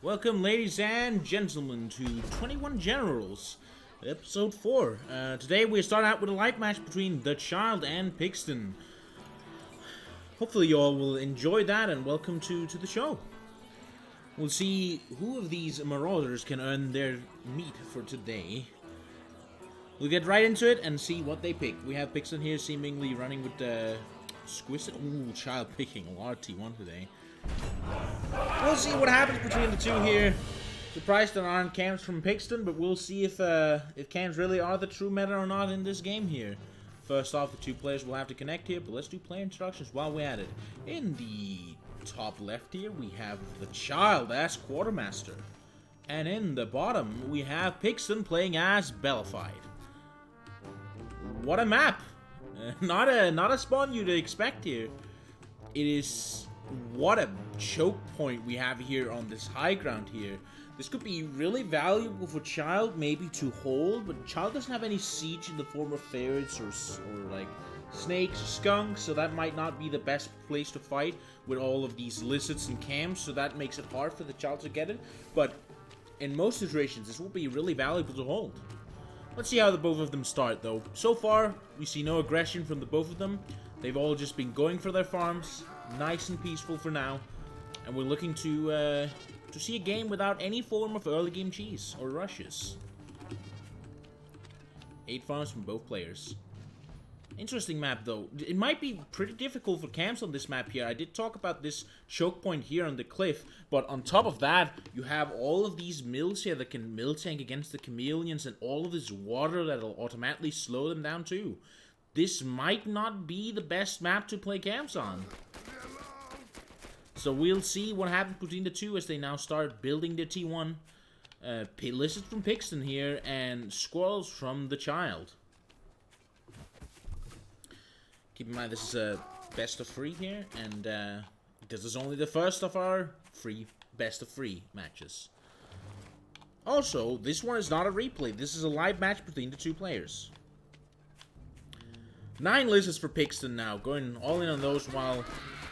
Welcome, ladies and gentlemen, to 21 Generals, episode 4. Today we start out with a live match between The Child and Pixton. Hopefully you all will enjoy that, and welcome to the show. We'll see who of these marauders can earn their meat for today. We'll get right into it and see what they pick. We have Pixton here seemingly running with the Squisite. Ooh, Child picking a lot of T1 today. We'll see what happens between the two here. Surprised there aren't cams from Pixton, but we'll see if cams really are the true meta or not in this game here. First off, the two players will have to connect here, but let's do player introductions while we're at it. In the top left here, we have the Child as Quartermaster. And in the bottom, we have Pixton playing as Bellified. What a map! Not a spawn you'd expect here. It is... What a choke point we have here on this high ground here. This could be really valuable for Child, maybe to hold, but Child doesn't have any siege in the form of ferrets or like snakes or skunks, so that might not be the best place to fight with all of these lizards and cams, so that makes it hard for the Child to get it. But in most situations, this will be really valuable to hold. Let's see how the both of them start, though. So far, we see no aggression from the both of them. They've all just been going for their farms. Nice and peaceful for now, and we're looking to see a game without any form of early game cheese or rushes. 8 farms from both players. Interesting map though. It might be pretty difficult for camps on this map here. I did talk about this choke point here on the cliff, but on top of that, you have all of these mills here that can mill tank against the chameleons, and all of this water that'll automatically slow them down too. This might not be the best map to play camps on. So we'll see what happens between the two as they now start building their T1. Lizard from Pixton here, and Squirrels from the Child. Keep in mind this is a best of 3 here, and this is only the first of our best of 3 matches. Also, this one is not a replay. This is a live match between the two players. 9 lizards for Pixton now, going all in on those, while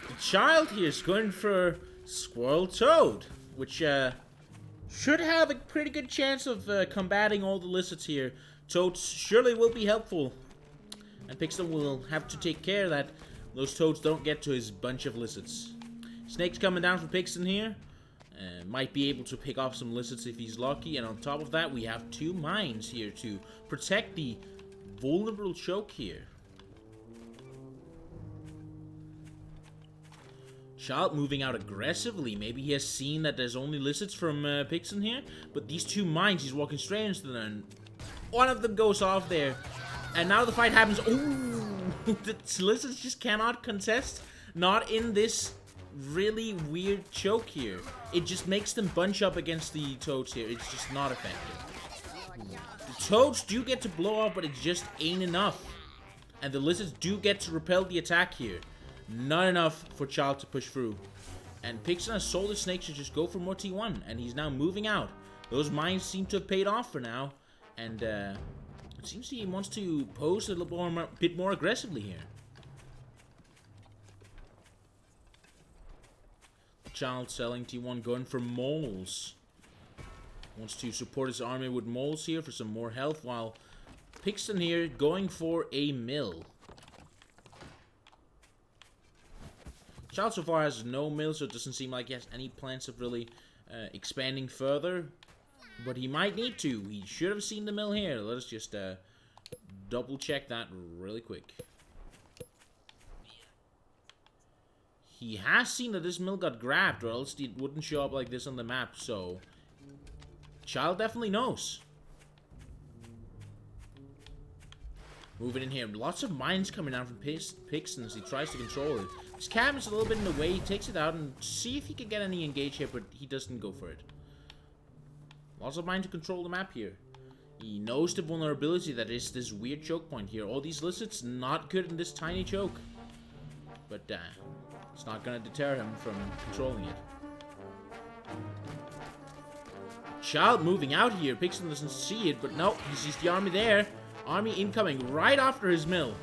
the Child here is going for Squirrel Toad, which should have a pretty good chance of combating all the lizards here. Toads surely will be helpful, and Pixton will have to take care that those toads don't get to his bunch of lizards. Snake's coming down from Pixton here. Might be able to pick off some lizards if he's lucky, and on top of that we have 2 mines here to protect the vulnerable choke here. Child moving out aggressively. Maybe he has seen that there's only lizards from Pixton here, but these 2 mines, he's walking straight into them, and one of them goes off there. And now the fight happens. Ooh, the lizards just cannot contest. Not in this really weird choke here. It just makes them bunch up against the toads here. It's just not effective. The toads do get to blow up, but it just ain't enough. And the lizards do get to repel the attack here. Not enough for Child to push through. And Pixton has sold his snake to just go for more T1, and he's now moving out. Those mines seem to have paid off for now, and it seems he wants to pose a little bit more aggressively here. Child selling T1, going for moles. Wants to support his army with moles here for some more health, while Pixton here going for a mill. Child so far has no mill, so it doesn't seem like he has any plans of really expanding further. But he might need to. He should have seen the mill here. Let us just double check that really quick. He has seen that this mill got grabbed, or else it wouldn't show up like this on the map, so Child definitely knows. Moving in here. Lots of mines coming down from Pixton as he tries to control it. His cam is a little bit in the way. He takes it out and see if he can get any engage here, but he doesn't go for it. Lots of mine to control the map here. He knows the vulnerability that is this weird choke point here. All these lizards not good in this tiny choke. But it's not going to deter him from controlling it. Child moving out here. Pixton doesn't see it, but no, he sees the army there. Army incoming right after his mill.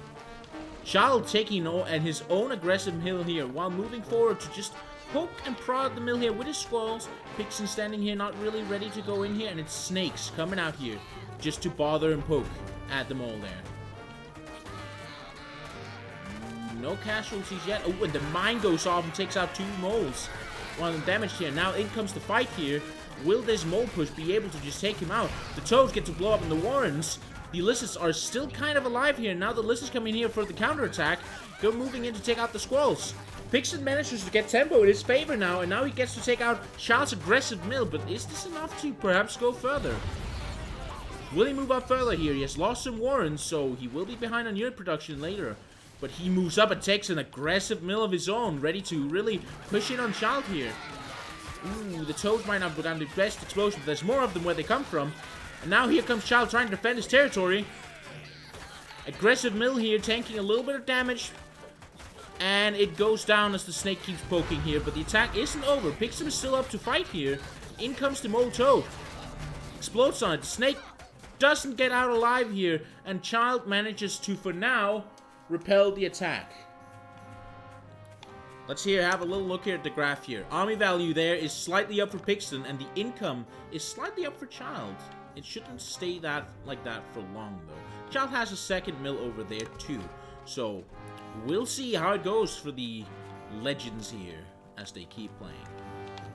Child taking his own aggressive mill here while moving forward to just poke and prod the mill here with his squirrels. Pixton standing here, not really ready to go in here, and it's snakes coming out here just to bother and poke at the mole there. No casualties yet. Oh, and the mine goes off and takes out 2 moles. One of them damaged here. Now in comes the fight here. Will this mole push be able to just take him out? The toads get to blow up in the warrens. The lizards are still kind of alive here. Now the lizards come in here for the counterattack. Go moving in to take out the squirrels. Pixton manages to get tempo in his favor now, and now he gets to take out Child's aggressive mill. But is this enough to perhaps go further? Will he move up further here? He has lost some warrens, so he will be behind on unit production later. But he moves up and takes an aggressive mill of his own, ready to really push in on Child here. Ooh, the toads might not go down the best explosion, but there's more of them where they come from. And now here comes Child trying to defend his territory. Aggressive mill here, tanking a little bit of damage. And it goes down as the snake keeps poking here, but the attack isn't over. Pixton is still up to fight here. In comes the mole toad. Explodes on it. The snake doesn't get out alive here, and Child manages to, for now, repel the attack. Let's have a little look here at the graph here. Army value there is slightly up for Pixton, and the income is slightly up for Child. It shouldn't stay like that for long, though. Child has a second mill over there, too. So, we'll see how it goes for the legends here as they keep playing.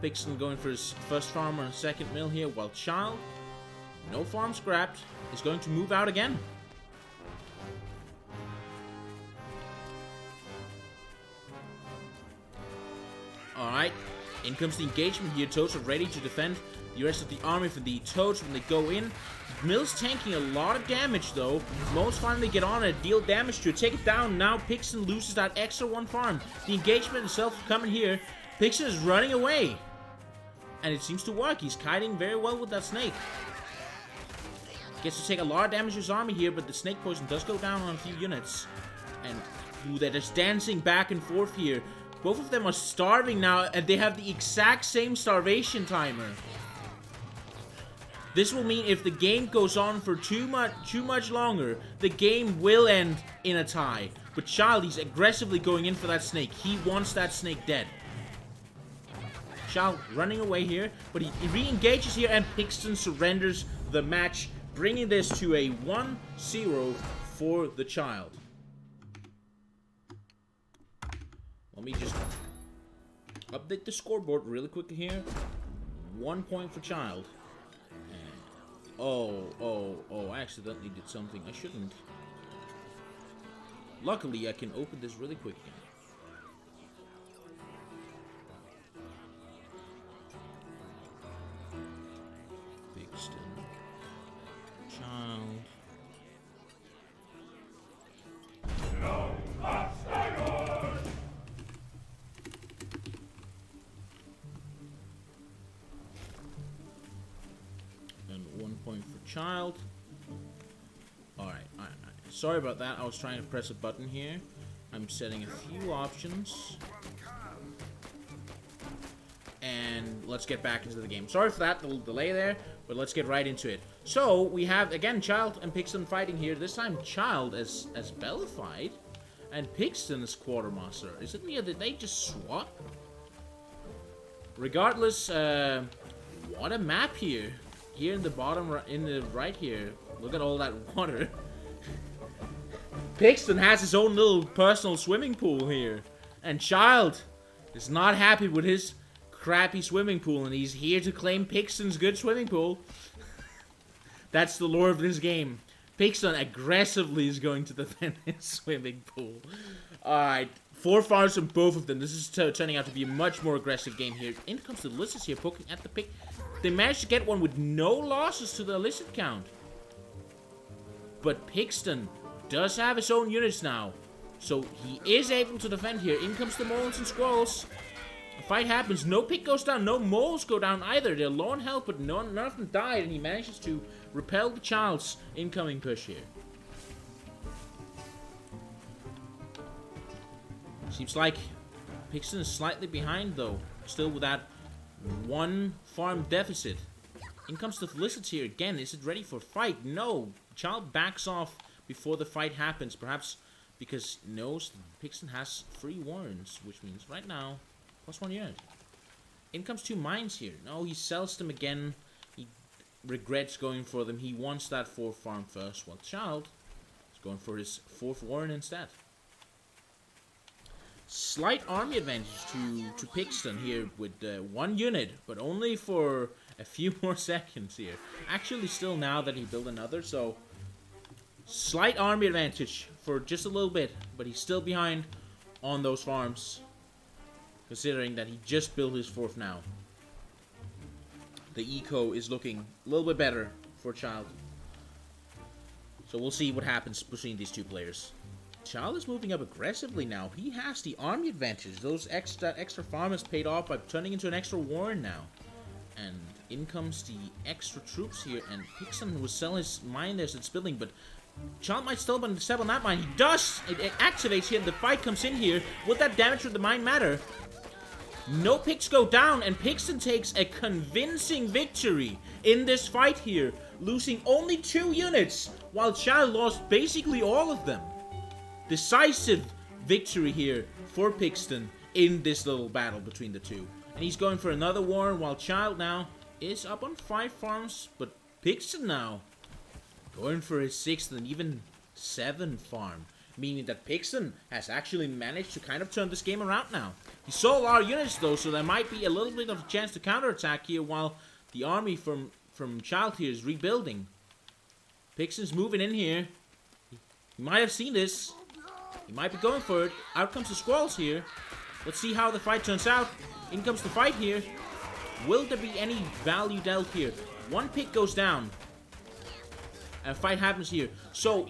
Pixton going for his first farm on a second mill here, while Child, no farm scrapped, is going to move out again. Alright, in comes the engagement here. Toads are ready to defend the rest of the army from the toads when they go in. Mill's tanking a lot of damage though. Moles finally get on it, deal damage to it, take it down. Now Pixton loses that extra 1 farm. The engagement itself coming here. Pixton is running away. And it seems to work. He's kiting very well with that snake. Gets to take a lot of damage to his army here, but the snake poison does go down on a few units. And ooh, they're just dancing back and forth here. Both of them are starving now, and they have the exact same starvation timer. This will mean if the game goes on for too much longer, the game will end in a tie. But Child, he's aggressively going in for that snake. He wants that snake dead. Child running away here, but he re-engages here, and Pixton surrenders the match, bringing this to a 1-0 for the Child. Let me just update the scoreboard really quickly here. 1 point for Child. And I accidentally did something I shouldn't. Luckily, I can open this really quick again. Pixton. Child. And 1 point for Child. Alright. Sorry about that. I was trying to press a button here. I'm setting a few options. And let's get back into the game. Sorry for that little delay there, but let's get right into it. So, we have, again, Child and Pixton fighting here. This time, Child as Bellified, and Pixton as Quartermaster. Is it me or did they just swap? Regardless, what a map here. Here in the bottom, in the right here. Look at all that water. Pixton has his own little personal swimming pool here. And Child is not happy with his crappy swimming pool, and he's here to claim Pixton's good swimming pool. That's the lore of this game. Pixton aggressively is going to defend his swimming pool. Alright, 4 farms from both of them. This is turning out to be a much more aggressive game here. In comes the lizards here, poking at the pig. They managed to get one with no losses to the lizard count. But Pixton does have his own units now, so he is able to defend here. In comes the moles and squirrels. A fight happens. No pig goes down. No moles go down either. They're low on health, but none of them died, and he manages to repel the Child's incoming push here. Seems like Pixton is slightly behind, though. Still with that 1 farm deficit. In comes the lizards here again. Is it ready for fight? No. Child backs off before the fight happens. Perhaps because he knows Pixton has 3 warrens, which means right now +1 unit. In comes 2 mines here. No, he sells them again. He regrets going for them. He wants that 4th farm first. Well, Child is going for his 4th warren instead. Slight army advantage to Pixton here with 1 unit, but only for a few more seconds here. Actually, still now that he built another, so slight army advantage for just a little bit, but he's still behind on those farms, considering that he just built his 4th now. The eco is looking a little bit better for Child. So we'll see what happens between these 2 players. Child is moving up aggressively now. He has the army advantage. Those extra farm has paid off by turning into an extra warren now. And in comes the extra troops here. And Pixton will sell his mine there, so it's building. But Child might still step on that mine. He does! It activates here. The fight comes in here. Would that damage with the mine matter? No picks go down. And Pixton takes a convincing victory in this fight here. Losing only 2 units. While Child lost basically all of them. Decisive victory here for Pixton in this little battle between the 2. And he's going for another warren, while Child now is up on 5 farms. But Pixton now going for his 6th and even 7th farm. Meaning that Pixton has actually managed to kind of turn this game around now. He saw a lot of units though, so there might be a little bit of a chance to counterattack here while the army from Child here is rebuilding. Pixton's moving in here. He might have seen this. He might be going for it. Out comes the squirrels here. Let's see how the fight turns out. In comes the fight here. Will there be any value dealt here? 1 pick goes down. A fight happens here. So,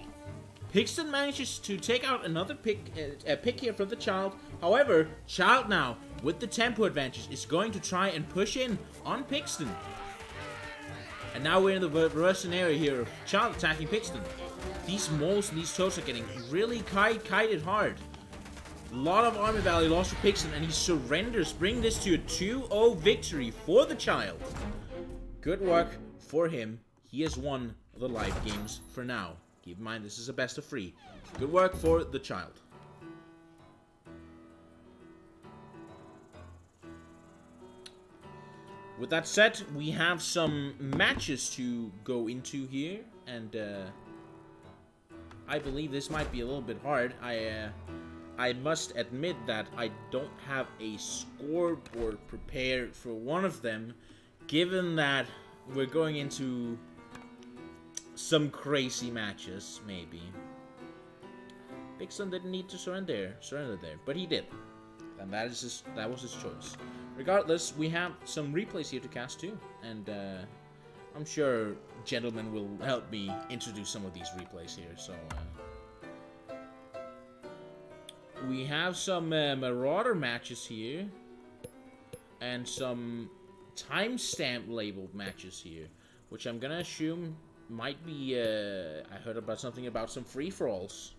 Pixton manages to take out another pick here from the Child. However, Child now, with the tempo advantage, is going to try and push in on Pixton. And now we're in the reverse scenario here of Child attacking Pixton. These moles and these toads are getting really kited hard. A lot of army value lost for Pixton, and he surrenders, bringing this to a 2-0 victory for the Child. Good work for him. He has won the live games for now. Keep in mind, this is a best of 3. Good work for the Child. With that said, we have some matches to go into here, and I believe this might be a little bit hard. I must admit that I don't have a scoreboard prepared for one of them, given that we're going into some crazy matches, maybe. Pixton didn't need to surrender there, but he did, and that was his choice. Regardless, we have some replays here to cast too, and I'm sure gentlemen will help me introduce some of these replays here. So we have some Marauder matches here, and some timestamp labeled matches here, which I'm gonna assume might be. I heard about something about some free-for-alls.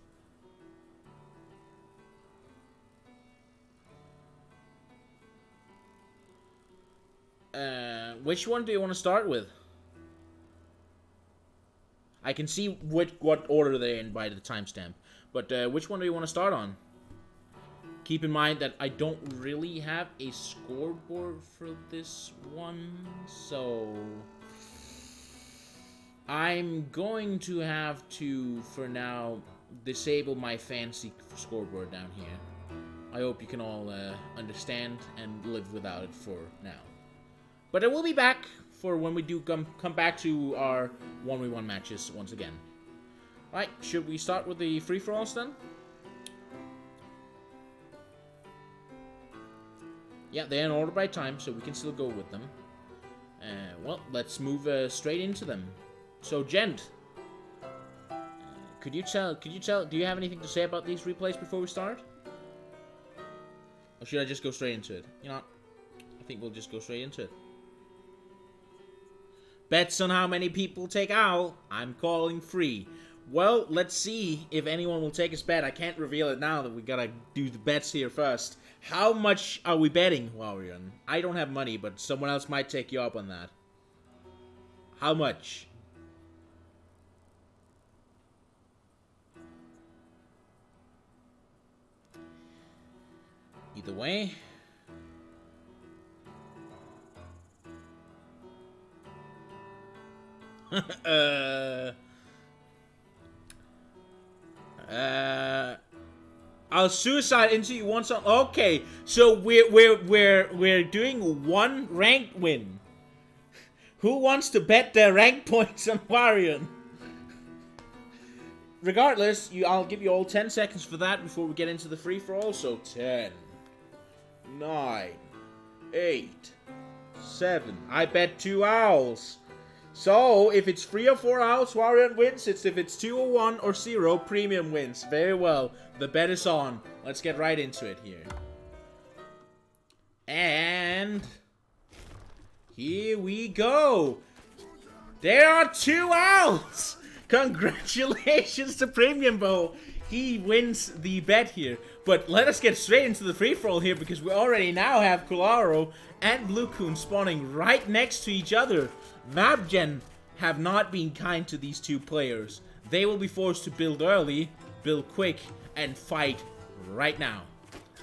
Which one do you want to start with? I can see what order they're in by the timestamp, but which one do you want to start on? Keep in mind that I don't really have a scoreboard for this one, so I'm going to have to, for now, disable my fancy scoreboard down here. I hope you can all understand and live without it for now. But I will be back for when we do come back to our 1v1 matches once again. Right, should we start with the free-for-alls then? Yeah, they're in order by time, so we can still go with them. Well, let's move straight into them. So, Gent, could you tell, do you have anything to say about these replays before we start? Or should I just go straight into it? You know what? I think we'll just go straight into it. Bets on how many people take Owl. I'm calling free. Well, let's see if anyone will take his bet. I can't reveal it now that we gotta do the bets here first. How much are we betting, Warrior? I don't have money, but someone else might take you up on that. How much? Either way, I'll suicide into you once on. Okay, so we're doing one ranked win. Who wants to bet their rank points on Wario? Regardless, I'll give you all 10 seconds for that before we get into the free-for-all. So 10, 9, 8, 7. I bet 2 owls. So if it's 3 or 4 owls, Wario wins. If it's 2 or 1 or 0, Premium wins. Very well. The bet is on. Let's get right into it here. And here we go. There are 2 owls. Congratulations to Premium Bow. He wins the bet here. But let us get straight into the free-for-all here because we already now have Kularo and Bluecoon spawning right next to each other. MapGen have not been kind to these 2 players. They will be forced to build early, build quick, and fight right now.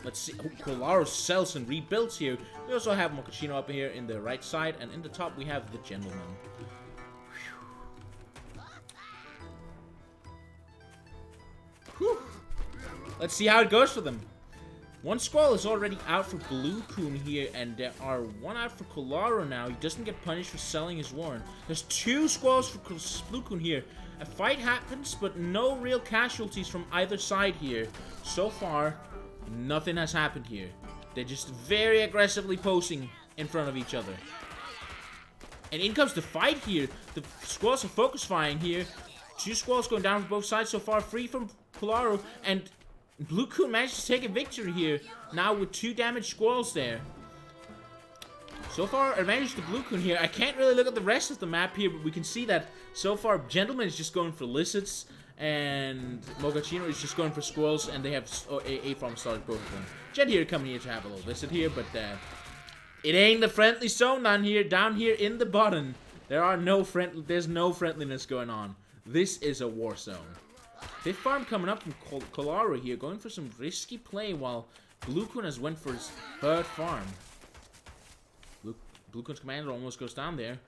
Let's see. Oh, Kularo sells and rebuilds here. We also have Mokashino up here in the right side, and in the top we have the Gentleman. Whew. Let's see how it goes for them. 1 squall is already out for Bluecoon here, and there are 1 out for Kularo now. He doesn't get punished for selling his Warren. There's 2 squalls for Bluecoon here. A fight happens, but no real casualties from either side here. So far, nothing has happened here. They're just very aggressively posing in front of each other. And in comes the fight here. The squalls are focus firing here. 2 squalls going down from both sides so far, free from Kularo, and Bluecoon managed to take a victory here, now with 2 damaged squalls there. So far, advantage to Bluecoon here. I can't really look at the rest of the map here, but we can see that so far, Gentleman is just going for lizards, and Mokashino is just going for squirrels, and they have A-Farm started both of them. Jet here coming here to have a little visit here, but it ain't the friendly zone down here in the bottom. There's no friendliness going on. This is a war zone. 5th farm coming up from Kularo here, going for some risky play while Bluecoon has went for his 3rd farm. Bluecoon's commander almost goes down there.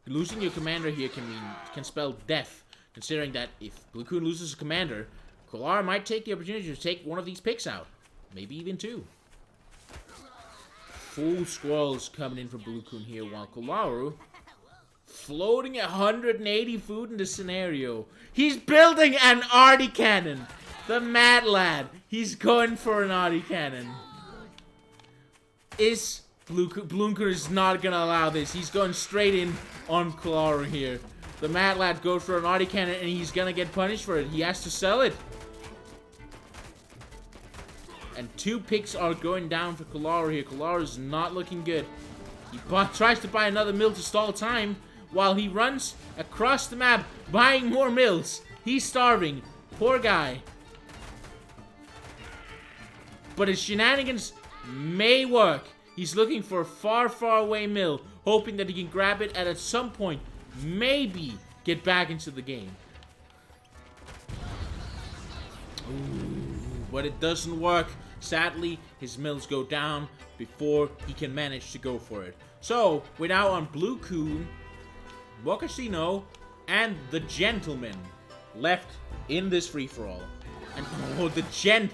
Losing your commander here can spell death, considering that if Bluecoon loses a commander, Kularo might take the opportunity to take one of these picks out. Maybe even 2. Full squalls coming in for Bluecoon here, while Kularo floating 180 food in the scenario. He's building an arty cannon. The mad lad. He's going for an arty cannon. Bluecoon is not gonna allow this. He's going straight in on Kularo here. The mad lad goes for an arty cannon and he's gonna get punished for it. He has to sell it. And 2 picks are going down for Kularo here. Kularo is not looking good. He tries to buy another mill to stall time while he runs across the map buying more mills. He's starving. Poor guy. But his shenanigans may work. He's looking for a far, far away mill, hoping that he can grab it and at some point, maybe get back into the game. Ooh, but it doesn't work. Sadly, his mills go down before he can manage to go for it. So, we're now on Bluecoon, Mokashino, and the Gentleman left in this free-for-all. And oh, the Gent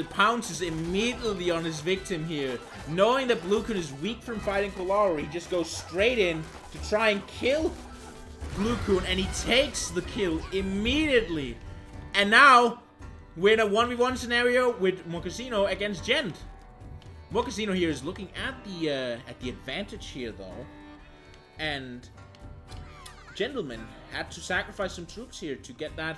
pounces immediately on his victim here. Knowing that Bluecoon is weak from fighting Kularo, he just goes straight in to try and kill Bluecoon, and he takes the kill immediately. And now, we're in a 1v1 scenario with Mokashino against Gent. Mokashino here is looking at the advantage here, though. And Gentleman had to sacrifice some troops here to get that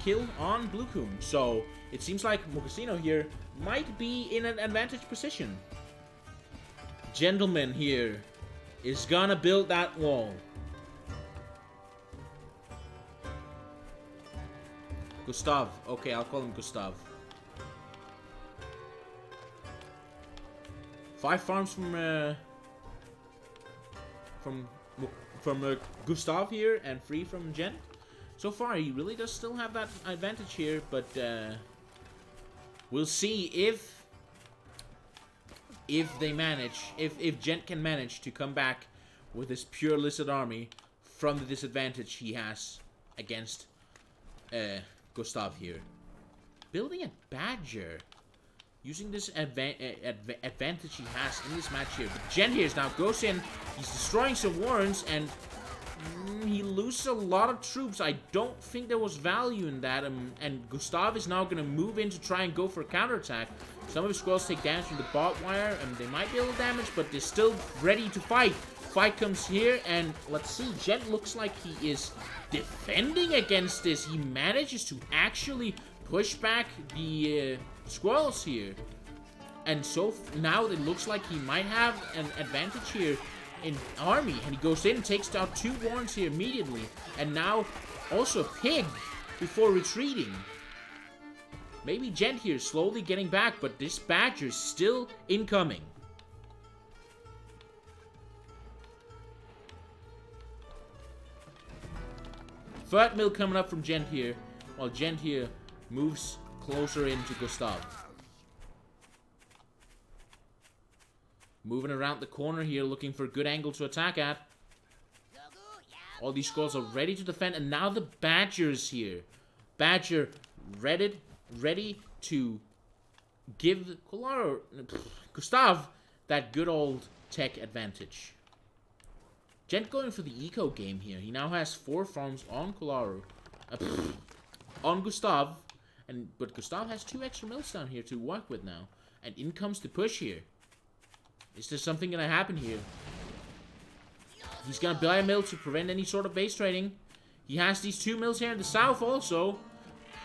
kill on Bluecoon. So it seems like Mokashino here might be in an advantage position. Gentleman here is gonna build that wall. Gustav. Okay, I'll call him Gustav. 5 farms from Gustav here and 3 from Gent. So far, he really does still have that advantage here, but we'll see if they manage, if Gent can manage to come back with his pure lizard army from the disadvantage he has against Gustav here. Building a Badger. Using this advantage he has in this match here. But Gent here now goes in. He's destroying some warrens, and he loses a lot of troops. I don't think there was value in that. And Gustav is now going to move in to try and go for a counterattack. Some of his squirrels take damage from the barbed wire, and they might be a little damaged, but they're still ready to fight. Fight comes here, and let's see. Gent looks like he is defending against this. He manages to actually push back the squirrels here. And so now it looks like he might have an advantage here in army, and he goes in and takes out 2 warrens here immediately, and now also a pig before retreating. Maybe Gent here slowly getting back, but this Badger is still incoming. Third mill coming up from Gent here, while Gent here moves closer into Gustav. Moving around the corner here, looking for a good angle to attack at. All these squirrels are ready to defend, and now the Badger's here. Badger ready to give Gustav that good old tech advantage. Gent going for the eco game here. He now has 4 farms on on Gustav, but Gustav has 2 extra mills down here to work with now. And in comes the push here. Is there something gonna happen here? He's gonna buy a mill to prevent any sort of base trading. He has these 2 mills here in the south also.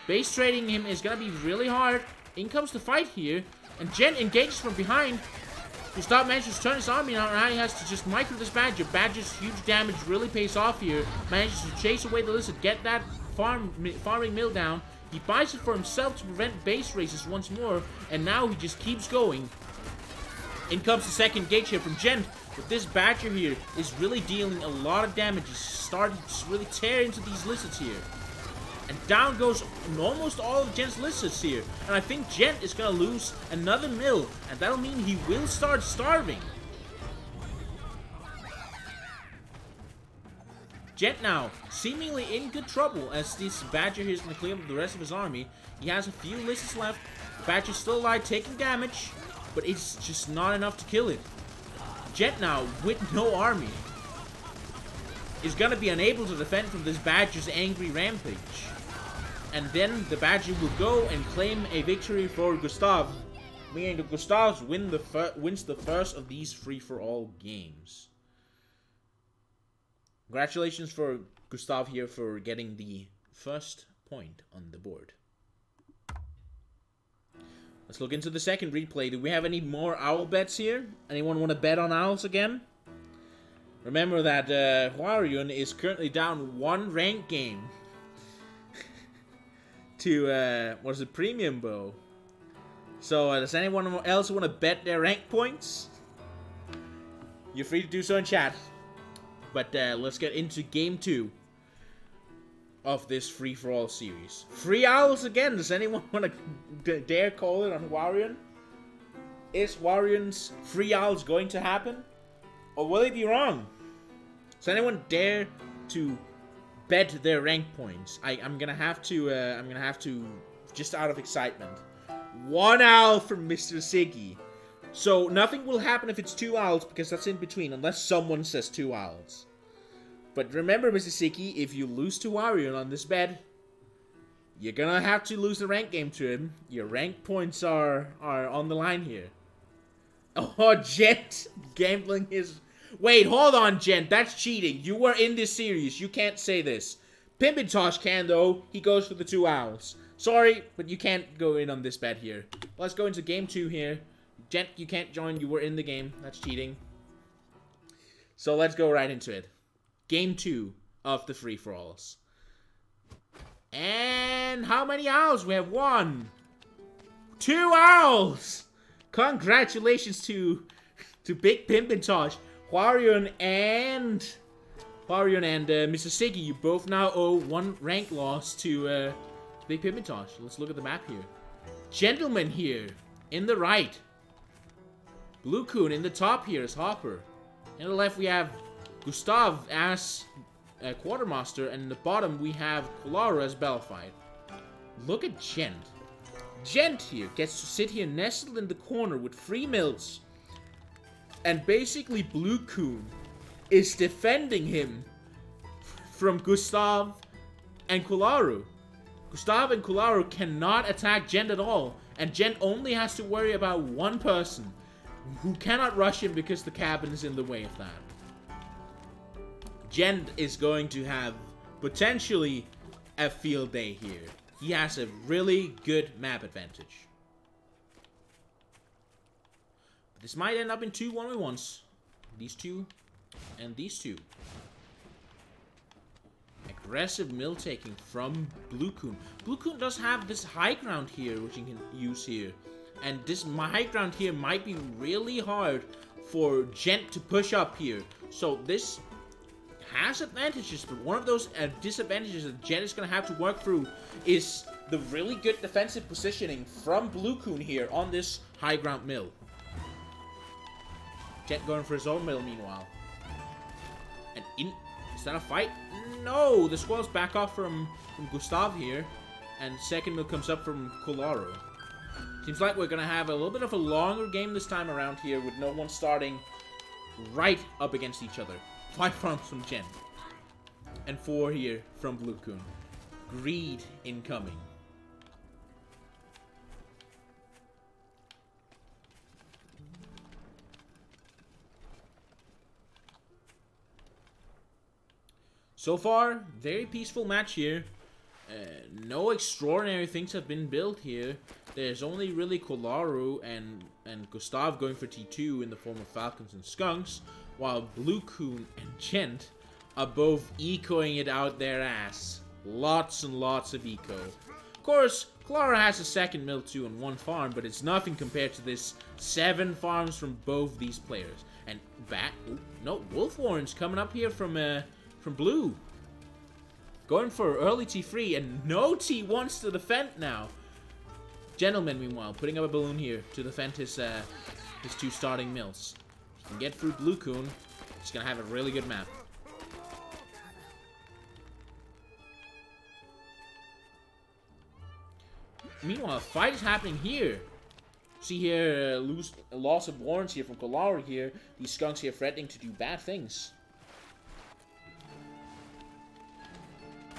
Base trading him is gonna be really hard. In comes the fight here, and Gent engages from behind. Gustav manages to turn his army now, and now he has to just micro this Badger. Badger's huge damage really pays off here. Manages to chase away the lizard, get that farming mill down. He buys it for himself to prevent base races once more, and now he just keeps going. In comes the second gauge here from Gent, but this Badger here is really dealing a lot of damage. He's starting to really tear into these lizards here. And down goes almost all of Gent's lizards here. And I think Gent is going to lose another mill, and that'll mean he will start starving. Gent now seemingly in good trouble, as this Badger here is going to clear up the rest of his army. He has a few lizards left. Badger's still alive, taking damage, but it's just not enough to kill it. Gent now, with no army, is going to be unable to defend from this Badger's angry rampage. And then the Badger will go and claim a victory for Gustav, meaning that Gustav wins the first of these free-for-all games. Congratulations for Gustav here for getting the first point on the board. Let's look into the second replay. Do we have any more owl bets here? Anyone want to bet on owls again? Remember that Hwarion is currently down 1 rank game to, what is it, Premium Bow. So, does anyone else want to bet their rank points? You're free to do so in chat. But let's get into game 2 of this free-for-all series. Free owls again. Does anyone want to dare call it on Hwarion? Is Hwarion's free owls going to happen? Or will he be wrong? Does anyone dare to bet their rank points? I'm gonna have to, just out of excitement. 1 owl from Mr. Siggy. So nothing will happen if it's 2 owls, because that's in between, unless someone says 2 owls. But remember, Mr. Siggy, if you lose to Hwarion on this bet, you're gonna have to lose the rank game to him. Your rank points are on the line here. Oh, Gent gambling his... Wait, hold on, Gent. That's cheating. You were in this series. You can't say this. Pimpintosh can, though. He goes for the 2 owls. Sorry, but you can't go in on this bet here. Let's go into game 2 here. Gent, you can't join. You were in the game. That's cheating. So let's go right into it. Game 2 of the free-for-alls. And how many owls? We have 1, 2 owls! Congratulations to Big Pimpintosh. Hwarion and Mr. Siggy, you both now owe 1 rank loss to Big Pimpintosh. Let's look at the map here. Gentleman here, in the right. Blue Coon in the top here is Hopper. In the left we have Gustav as Quartermaster, and in the bottom we have Kularu as Bellified. Look at Gent. Gent here gets to sit here nestled in the corner with 3 mills. And basically Blue Coon is defending him from Gustav and Kularu. Gustav and Kularu cannot attack Gent at all. And Gent only has to worry about one person who cannot rush him because the cabin is in the way of that. Gent is going to have potentially a field day here. He has a really good map advantage. But this might end up in 2 1v1s. These two and these two. Aggressive mill taking from Blue Coon. Blue Coon does have this high ground here, which he can use here. And this high ground here might be really hard for Gent to push up here. So this has advantages, but one of those disadvantages that Gent is going to have to work through is the really good defensive positioning from Blue Coon here on this high ground mill. Gent going for his own mill meanwhile. And is that a fight? No! The squalls back off from Gustav here. And second mill comes up from Kularu. Seems like we're going to have a little bit of a longer game this time around here with no one starting right up against each other. 5 farms from Gent. And 4 here from Blue Coon. Greed incoming. So far, very peaceful match here. No extraordinary things have been built here. There's only really Kularu and Gustav going for T2 in the form of Falcons and Skunks, while Blue Coon and Gent are both ecoing it out their ass. Lots and lots of eco. Of course, Kularu has a second mill too and 1 farm, but it's nothing compared to this 7 farms from both these players. And Wolf Warren's coming up here from Blue. Going for early T3 and no T1s to defend now. Gentleman, meanwhile, putting up a balloon here to defend his 2 starting mills. If he can get through Blue Coon, he's going to have a really good map. Meanwhile, a fight is happening here. See here, loss of warrants here from Kularu here. These skunks here threatening to do bad things.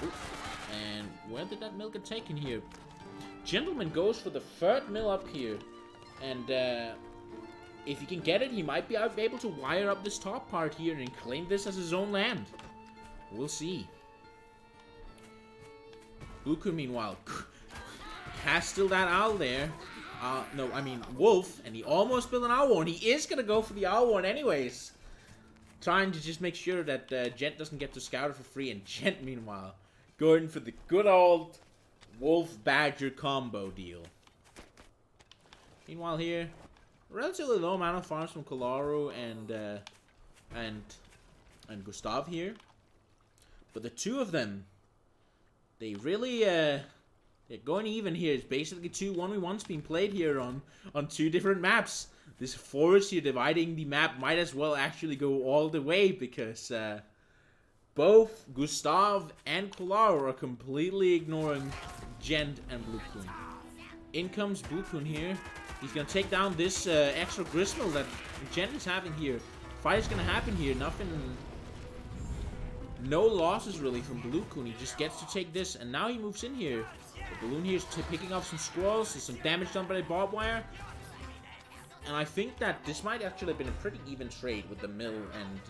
And where did that mill get taken here? Gentleman goes for the 3rd mill up here. And if he can get it, he might be able to wire up this top part here and claim this as his own land. We'll see. Blue Coon, meanwhile, has still that owl there. No, I mean wolf, and he almost built an owl warren. He is gonna go for the owl warren anyways. Trying to just make sure that Gent doesn't get to scout it for free, and Gent, meanwhile, going for the good old Wolf-Badger combo deal. Meanwhile here, relatively low amount of farms from Kularu and Gustav here. But the 2 of them, they really, they're going even here. It's basically 2 1v1s being played here on 2 different maps. This forest here dividing the map might as well actually go all the way because both Gustav and Kularu are completely ignoring Gent and Blue Coon. In comes Blue Coon here. He's going to take down this extra gristmill that Gent is having here. Fight is going to happen here. No losses really from Blue Coon. He just gets to take this, and now he moves in here. The balloon here is picking up some squirrels. There's some damage done by the barbed wire. And I think that this might actually have been a pretty even trade with the mill and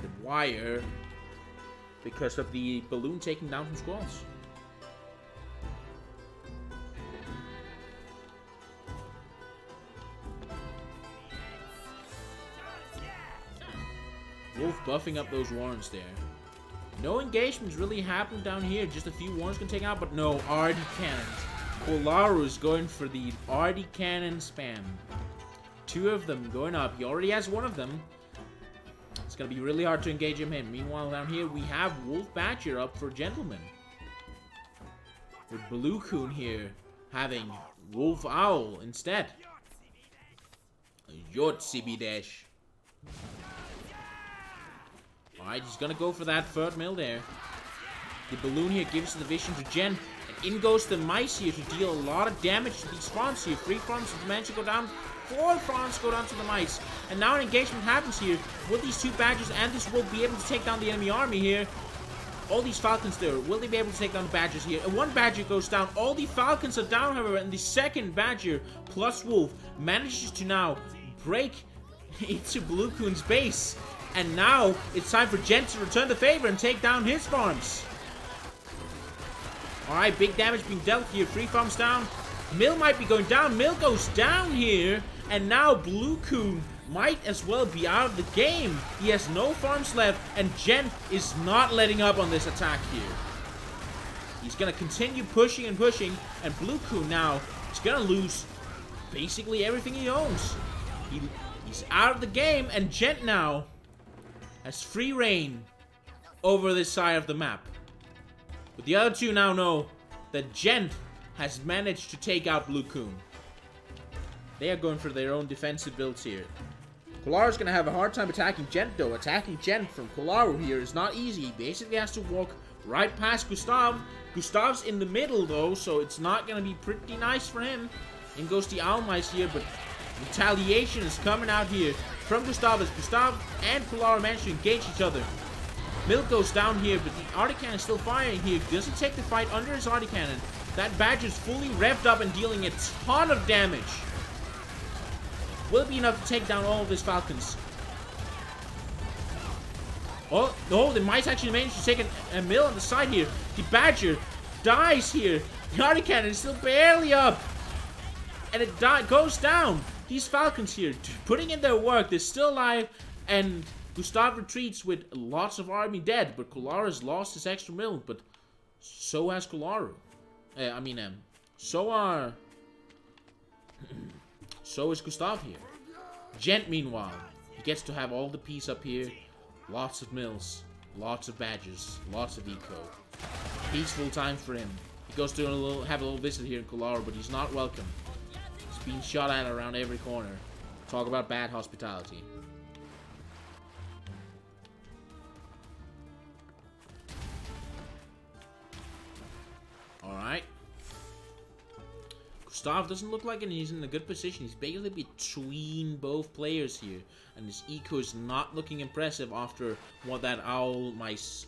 the wire because of the balloon taking down some squirrels. Wolf buffing up those warrens there. No engagements really happened down here. Just a few warrens can take out, but no, RD cannons. Kularu is going for the RD cannon spam. 2 of them going up. He already has 1 of them. It's going to be really hard to engage him in. Meanwhile, down here, we have Wolf-Badger up for Gentleman. With Blue Coon here having Wolf-Owl instead. Yotzibi Dash. Alright, he's gonna go for that third mill there. The balloon here gives the vision to Gent. And in goes the mice here to deal a lot of damage to these farms here. 3 farms of managed to go down. 4 farms go down to the mice. And now an engagement happens here. Will these 2 badgers and this wolf be able to take down the enemy army here? All these falcons there, will they be able to take down the badgers here? And 1 badger goes down. All the falcons are down, however, and the second badger plus wolf manages to now break into Blue Coon's base. And now it's time for Gent to return the favor and take down his farms. Alright, big damage being dealt here. 3 farms down. Mill might be going down. Mill goes down here. And now Blue Coon might as well be out of the game. He has no farms left, and Gent is not letting up on this attack here. He's going to continue pushing and pushing, and Blue Coon now is going to lose basically everything he owns. He's out of the game, and Gent now has free reign over this side of the map. But the other 2 now know that Gent has managed to take out Blue Coon. They are going for their own defensive builds here. Kolaru's going to have a hard time attacking Gent, though. Attacking Gent from Kolaru here is not easy. He basically has to walk right past Gustav. Gustav's in the middle, though, so it's not going to be pretty nice for him. In goes the Owl Mice here, but retaliation is coming out here from Gustav as Gustav and Kolaru manage to engage each other. Mill goes down here, but the Arctic Cannon is still firing here. Doesn't take the fight under his Arctic Cannon. That badger's fully revved up and dealing a ton of damage. Will it be enough to take down all of his falcons? Oh, no, the mice actually managed to take a mill on the side here. The badger dies here. The Arctic Cannon is still barely up. And it goes down. These falcons here, putting in their work, they're still alive. And Gustav retreats with lots of army dead. But Kolaru has lost his extra mill. But so has Kolaru. So is Gustav here. Gent, meanwhile, he gets to have all the peace up here. Lots of mills, lots of badges, lots of eco. Peaceful time for him. He goes to have a little visit here in Kolaru, but he's not welcome. He's being shot at around every corner. Talk about bad hospitality. Alright. Gustav doesn't look like he's in a good position. He's basically between both players here. And his eco is not looking impressive after what the Owl Mice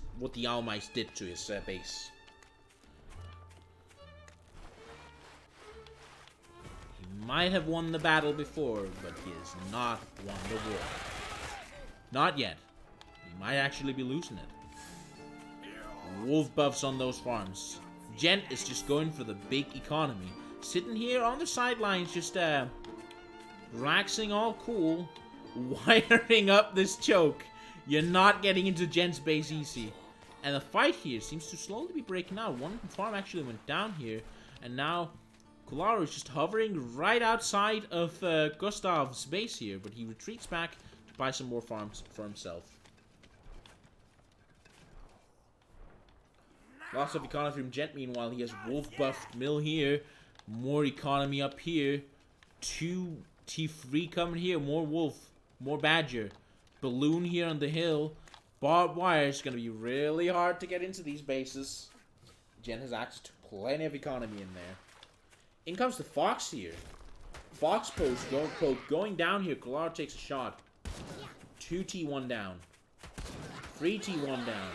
did to his base. He might have won the battle before, but he has not won the war. Not yet. He might actually be losing it. Wolf buffs on those farms. Gent is just going for the big economy. Sitting here on the sidelines, just relaxing all cool, wiring up this choke. You're not getting into Gent's base easy. And the fight here seems to slowly be breaking out. One farm actually went down here, and now Kolaru is just hovering right outside of Gustav's base here, but he retreats back to buy some more farms for himself. Lots of economy from Gent, meanwhile. He has wolf buffed mill here. More economy up here. 2 T3 coming here. More wolf. More badger. Balloon here on the hill. Barbed wire is going to be really hard to get into these bases. Gent has access to plenty of economy in there. In comes the Fox here. Fox post going down here. Kolaru takes a shot. 2 T1 down. 3 T1 down.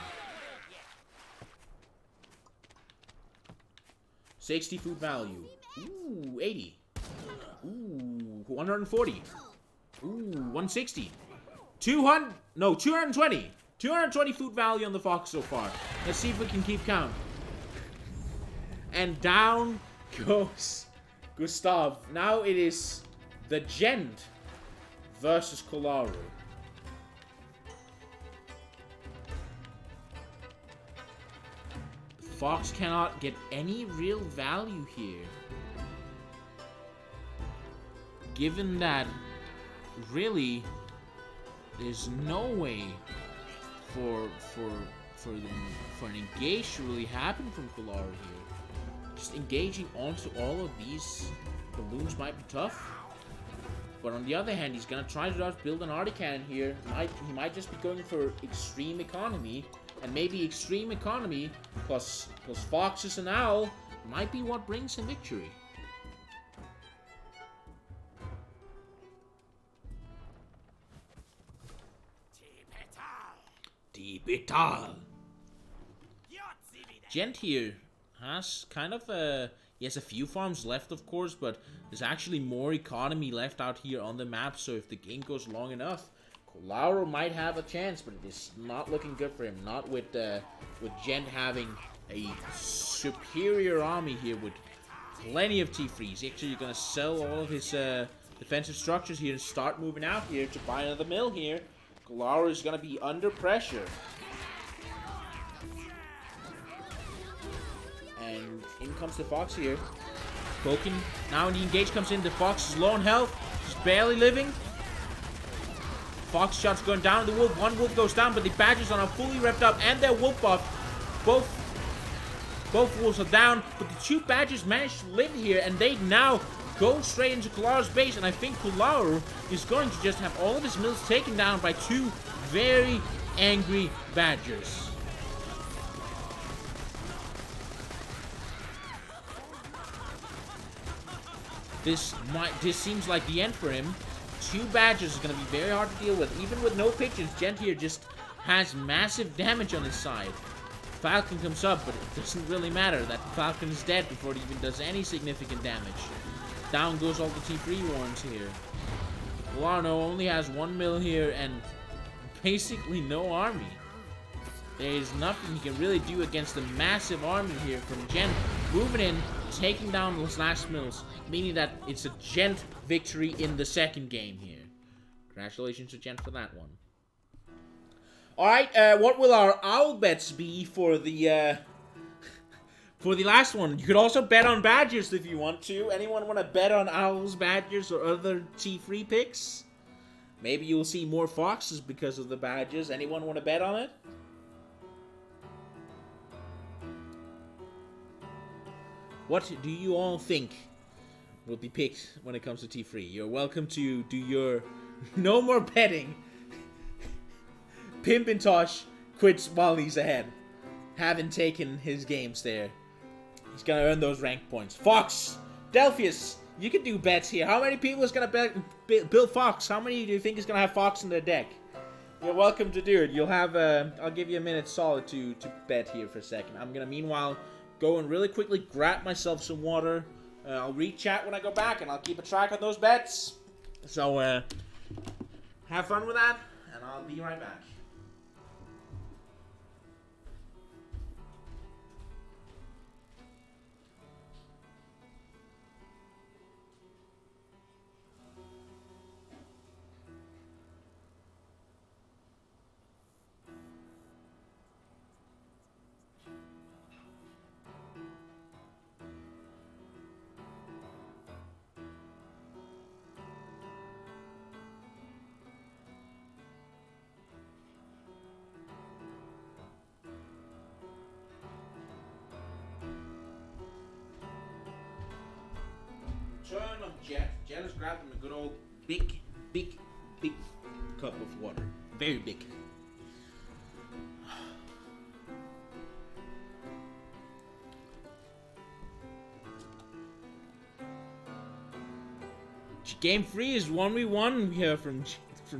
60 food value. Ooh, 80. Ooh, 140. Ooh, 160. 220. 220 food value on the Fox so far. Let's see if we can keep count. And down goes Gustav. Now it is the Gent versus Kolaru. Fox cannot get any real value here. Given that, really, there's no way for an engage to really happen from Kolaru here. Just engaging onto all of these balloons might be tough. But on the other hand, he's gonna try to just build an arty cannon here. He might just be going for extreme economy, and maybe extreme economy plus foxes and owl might be what brings him victory. Tipital. Gent here has kind of he has a few farms left, of course, but there's actually more economy left out here on the map, so if the game goes long enough, Kolauro might have a chance, but it is not looking good for him. Not with Gent having a superior army here with plenty of T3s. He's actually going to sell all of his defensive structures here and start moving out here to buy another mill here. Kolauro is going to be under pressure. And in comes the Fox here. Poking. Now when the engage comes in, the Fox is low on health. She's barely living. Fox shots going down. The wolf. One wolf goes down, but the badgers are now fully revved up and they're wolf buff. Both wolves are down, but the two badgers managed to live here, and they now go straight into Kolauro's base, and I think Kolauro is going to just have all of his mills taken down by two very angry badgers. This seems like the end for him. Two badgers is going to be very hard to deal with. Even with no pigeons, Gent here just has massive damage on his side. Falcon comes up, but it doesn't really matter. That Falcon is dead before it even does any significant damage. Down goes all the T3 warns here. Kolauro only has 1 mill here and basically no army. There is nothing he can really do against the massive army here from Gent. Moving in, taking down those last mills, meaning that it's a Gent victory in the second game here. Congratulations to Gent for that one. Alright, what will our owl bets be for the last one? You could also bet on badgers if you want to. Anyone want to bet on owls, badgers, or other T3 picks? Maybe you'll see more foxes because of the badgers. Anyone want to bet on it? What do you all think will be picked when it comes to T3? You're welcome to do your no more betting. Pimpintosh quits while he's ahead. Having taken his games there. He's gonna earn those rank points. Fox! Delphius! You can do bets here. How many people is gonna build Fox? How many do you think is gonna have Fox in their deck? You're welcome to do it. You'll have I'll give you a minute solid to bet here for a second. I'm gonna meanwhile go and really quickly grab myself some water. I'll read chat when I go back and I'll keep a track of those bets. So have fun with that and I'll be right back. Turn of Jet. Jet has grabbed him a good old big cup of water. Very big. Game 3 is 1v1 here from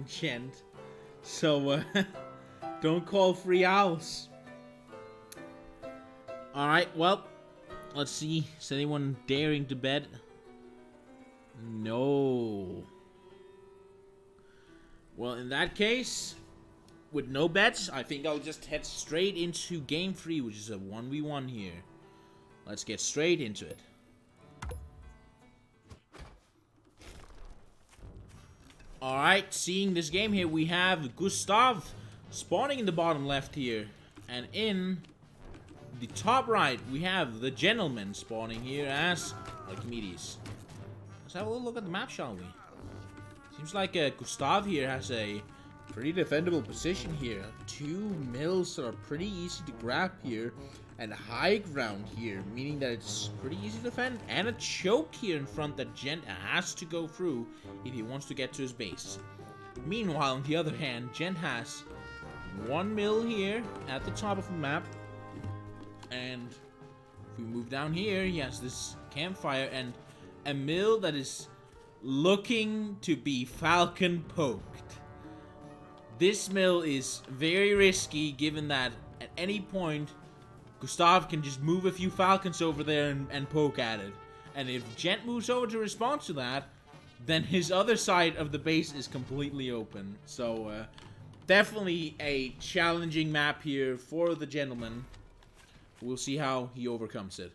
Gent. So don't call free owls. Alright, well, let's see. Is anyone daring to bet? No. Well, in that case, with no bets, I think I'll just head straight into game 3, which is a 1v1 here. Let's get straight into it. Alright, seeing this game here, we have Gustav spawning in the bottom left here. And in the top right, we have the gentleman spawning here as Archimedes. Let's have a little look at the map, shall we? Seems like Gustav here has a pretty defendable position here. 2 mills that are pretty easy to grab here. and high ground here, meaning that it's pretty easy to defend, and a choke here in front that Gent has to go through if he wants to get to his base. Meanwhile, on the other hand, Gent has 1 mill here at the top of the map, and if we move down here, he has this campfire and a mill that is looking to be falcon poked. This mill is very risky, given that at any point Gustav can just move a few falcons over there and poke at it. And if Gent moves over to respond to that, then his other side of the base is completely open. So definitely a challenging map here for the gentleman. We'll see how he overcomes it.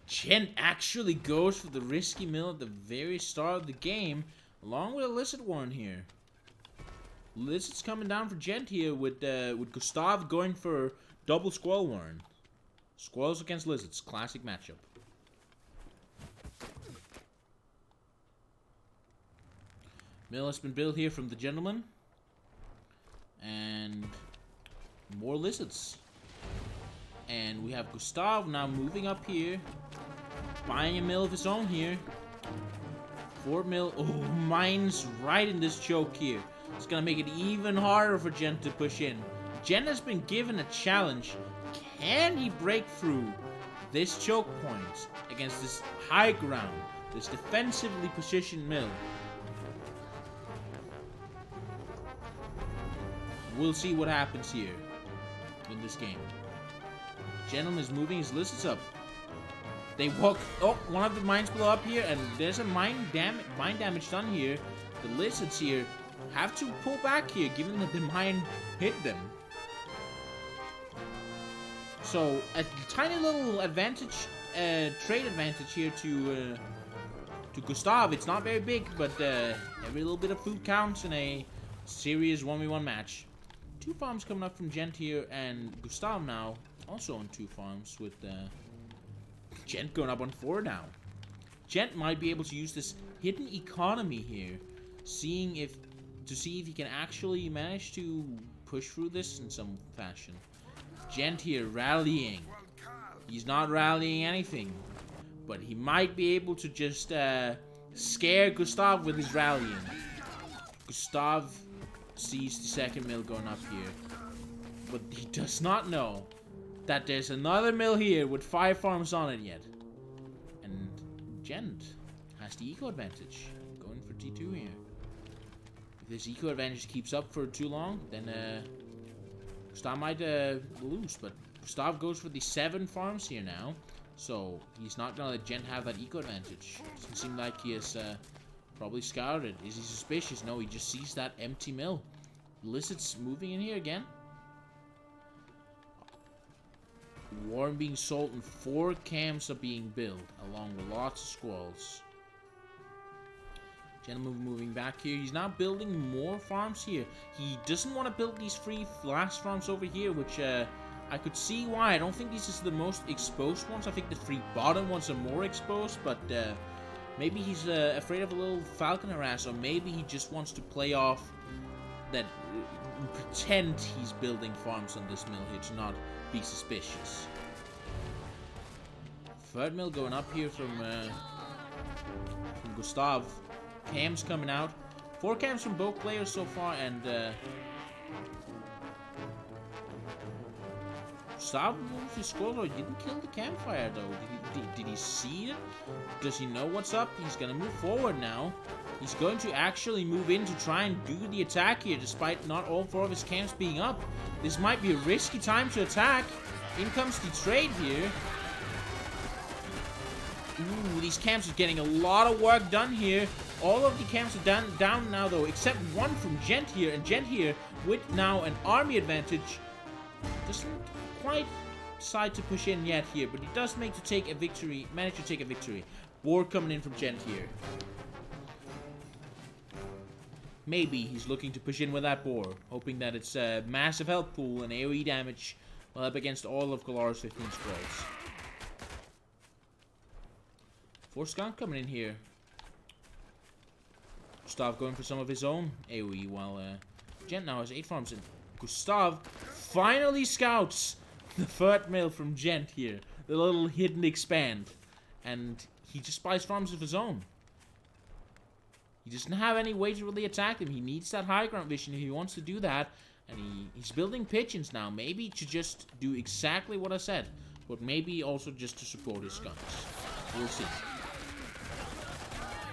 Gent actually goes for the risky mill at the very start of the game, along with a Lizard Warren here. Lizard's coming down for Gent here with Gustav going for double Squall Warren. Squalls against Lizards, classic matchup. Mill has been built here from the gentleman. And more Lizards. And we have Gustav now moving up here, buying a mill of his own here. 4 mil. Oh, mine's right in this choke here. It's gonna make it even harder for Gent to push in. Gent has been given a challenge. Can he break through this choke point against this high ground, this defensively positioned mill? We'll see what happens here in this game. Gentleman is moving his Lizards up. They walk. Oh, one of the mines blow up here, and there's a mine damage done here. The Lizards here have to pull back here, given that the mine hit them. So a tiny little advantage, trade advantage here to Gustav. It's not very big, but every little bit of food counts in a serious 1v1 match. 2 farms coming up from Gent here, and Gustav now also on 2 farms with Gent going up on 4 now. Gent might be able to use this hidden economy here, to see if he can actually manage to push through this in some fashion. Gent here rallying. He's not rallying anything, but he might be able to just scare Gustav with his rallying. Gustav sees the second mill going up here, but he does not know that there's another mill here with 5 farms on it yet. And Gent has the eco advantage, going for T2 here. If this eco advantage keeps up for too long, then Gustav might lose, but Gustav goes for the 7 farms here now, so he's not gonna let Gent have that eco advantage. Doesn't seem like he has probably scouted it. Is he suspicious? No, he just sees that empty mill. Lizard's moving in here again. Warren being sold and 4 camps are being built, along with lots of squalls. Gentleman moving back here. He's now building more farms here. He doesn't want to build these 3 last farms over here, which I could see why. I don't think these is the most exposed ones. I think the 3 bottom ones are more exposed, but maybe he's afraid of a little falcon harass, or maybe he just wants to play off that, pretend he's building farms on this mill here to not be suspicious. 3rd mill going up here from Gustav. Cams coming out. 4 cams from both players so far, and Gustav moved his squad. He didn't kill the campfire though. Did he see it? Does he know what's up? He's gonna move forward now. He's going to actually move in to try and do the attack here, despite not all 4 of his camps being up. This might be a risky time to attack. In comes the trade here. Ooh, these camps are getting a lot of work done here. All of the camps are down now though, except 1 from Gent here. And Gent here, with now an army advantage, doesn't quite decide to push in yet here, but he does manage to take a victory. Board coming in from Gent here. Maybe he's looking to push in with that boar, hoping that it's a massive health pool and AoE damage will up against all of Galar's 15 scrolls. 4 skunk coming in here. Gustav going for some of his own AoE, while Gent now has 8 farms, and Gustav finally scouts the third mill from Gent here, the little hidden expand, and he just buys farms of his own. He doesn't have any way to really attack them. He needs that high ground vision if he wants to do that, and he's building pigeons now, maybe to just do exactly what I said, but maybe also just to support his guns. We'll see.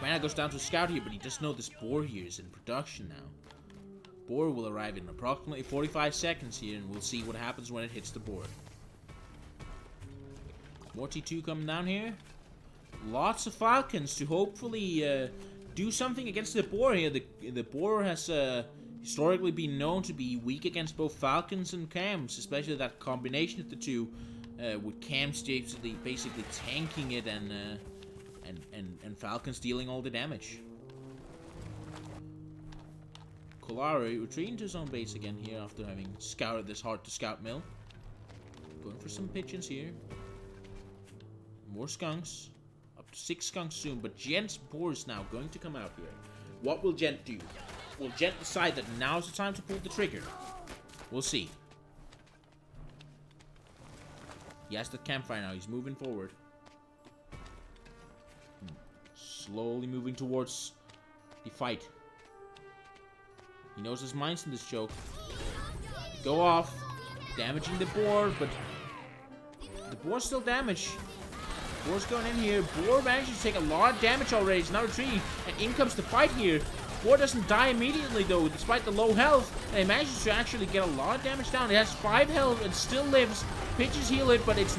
Granite goes down to a scout here, but he does know this boar here is in production now. Boar will arrive in approximately 45 seconds here, and we'll see what happens when it hits the board. More T2 coming down here. Lots of falcons to hopefully do something against the boar here. The boar has historically been known to be weak against both falcons and cams, especially that combination of the two, with cams basically tanking it and falcons dealing all the damage. Kolari retreating to his own base again here after having scouted this hard to scout mill. Going for some pigeons here. More skunks. Up to 6 skunks soon, but Gent's boar is now going to come out here. What will Gent do? Will Gent decide that now's the time to pull the trigger? We'll see. He has the campfire now. He's moving forward. Slowly moving towards the fight. He knows his mind's in this joke. They go off, damaging the boar, but the boar's still damaged. Boar's going in here. Boar manages to take a lot of damage already. He's now retreating, and in comes the fight here. Boar doesn't die immediately though, despite the low health, and he manages to actually get a lot of damage down. It has 5 health and still lives. Pigeons heal it, but it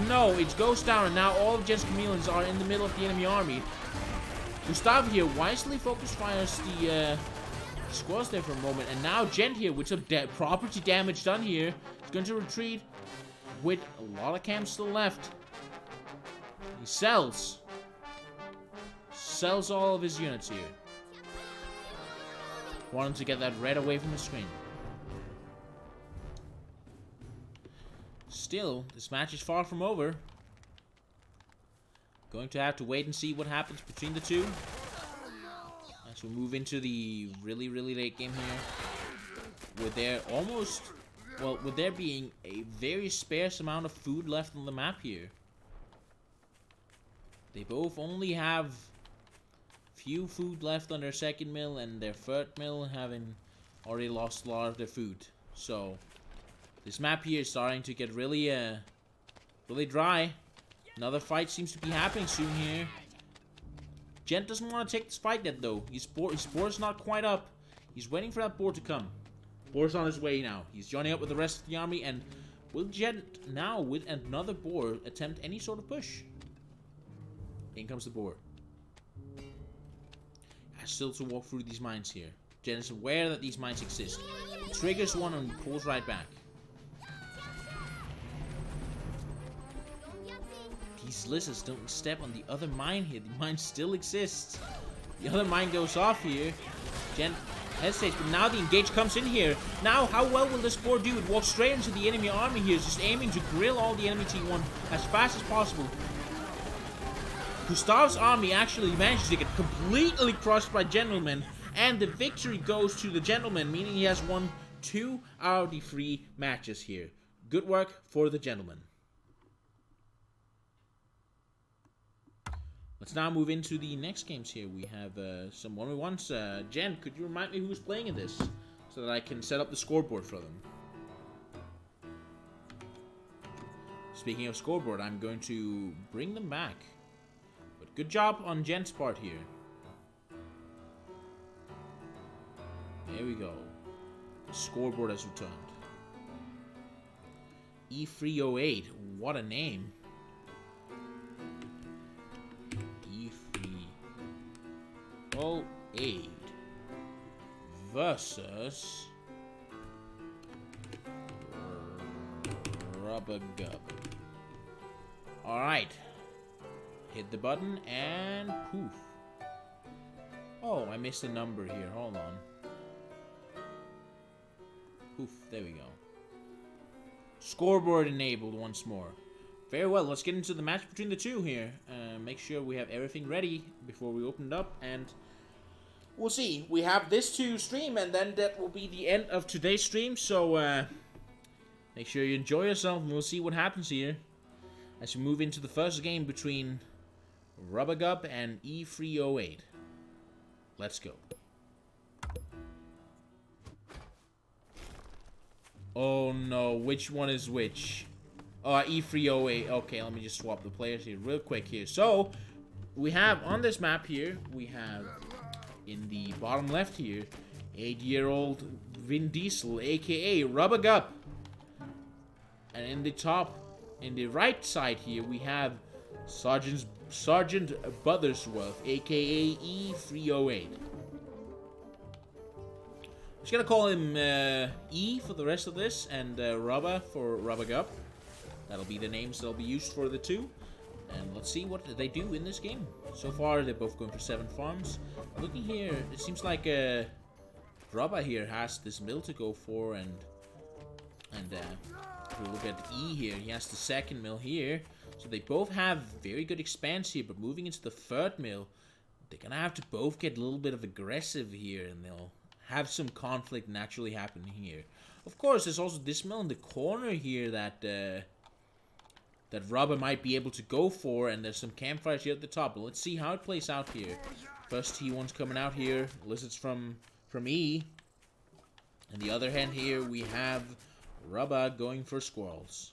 goes down, and now all of Gent's chameleons are in the middle of the enemy army. Gustav here wisely focus fires the squads there for a moment, and now Gent here with some property damage done here is going to retreat with a lot of camps still left. He sells all of his units here. Want him to get that red away from the screen. Still, this match is far from over. Going to have to wait and see what happens between the two. As we move into the really late game here. With there being a very sparse amount of food left on the map here. They both only have few food left on their second mill, and their third mill having already lost a lot of their food. So this map here is starting to get really dry. Another fight seems to be happening soon here. Gent doesn't want to take this fight yet though. His board's not quite up. He's waiting for that board to come. Board's on his way now. He's joining up with the rest of the army, and will Gent now with another board attempt any sort of push? In comes the board. Has still to walk through these mines here. Gent is aware that these mines exist. He triggers one and pulls right back. These lizards don't step on the other mine here. The mine still exists. The other mine goes off here. Gent hesitates, but now the engage comes in here. Now, how well will this board do? It walks straight into the enemy army here, just aiming to grill all the enemy T1 as fast as possible. Gustav's army actually manages to get completely crushed by Gentleman, and the victory goes to the Gentleman, meaning he has won 2 out of the 3 matches here. Good work for the Gentleman. Let's now move into the next games here. We have some 1v1s. Jen, could you remind me who's playing in this so that I can set up the scoreboard for them? Speaking of scoreboard, I'm going to bring them back. But good job on Jen's part here. There we go. The scoreboard has returned. E308. What a name. E308 versus Rubber Gub. Alright. Hit the button and poof. Oh, I missed a number here. Hold on. Poof. There we go. Scoreboard enabled once more. Very well. Let's get into the match between the two here. Make sure we have everything ready before we open it up. And we'll see. We have this to stream, and then that will be the end of today's stream. So make sure you enjoy yourself, and we'll see what happens here as we move into the first game between Rubbergub and E308. Let's go. Oh no, which one is which? E308. Okay, let me just swap the players here real quick here. So, we have on this map here, we have in the bottom left here, 8-year-old Vin Diesel, aka Rubbergub. And in the top, in the right side here, we have Sergeant Buttersworth, aka E308. I'm just gonna call him E for the rest of this, and Rubber for Rubbergub. That'll be the names that'll be used for the two. And let's see what they do in this game. So far, they're both going for 7 farms. Looking here, it seems like Rubber here has this mill to go for, and if we look at E here, he has the second mill here. So they both have very good expanse here, but moving into the third mill, they're gonna have to both get a little bit of aggressive here, and they'll have some conflict naturally happening here. Of course, there's also this mill in the corner here that Rubber might be able to go for, and there's some campfires here at the top. But let's see how it plays out here. First T1's coming out here. Lizards from E. On the other hand here, we have Rubber going for squirrels.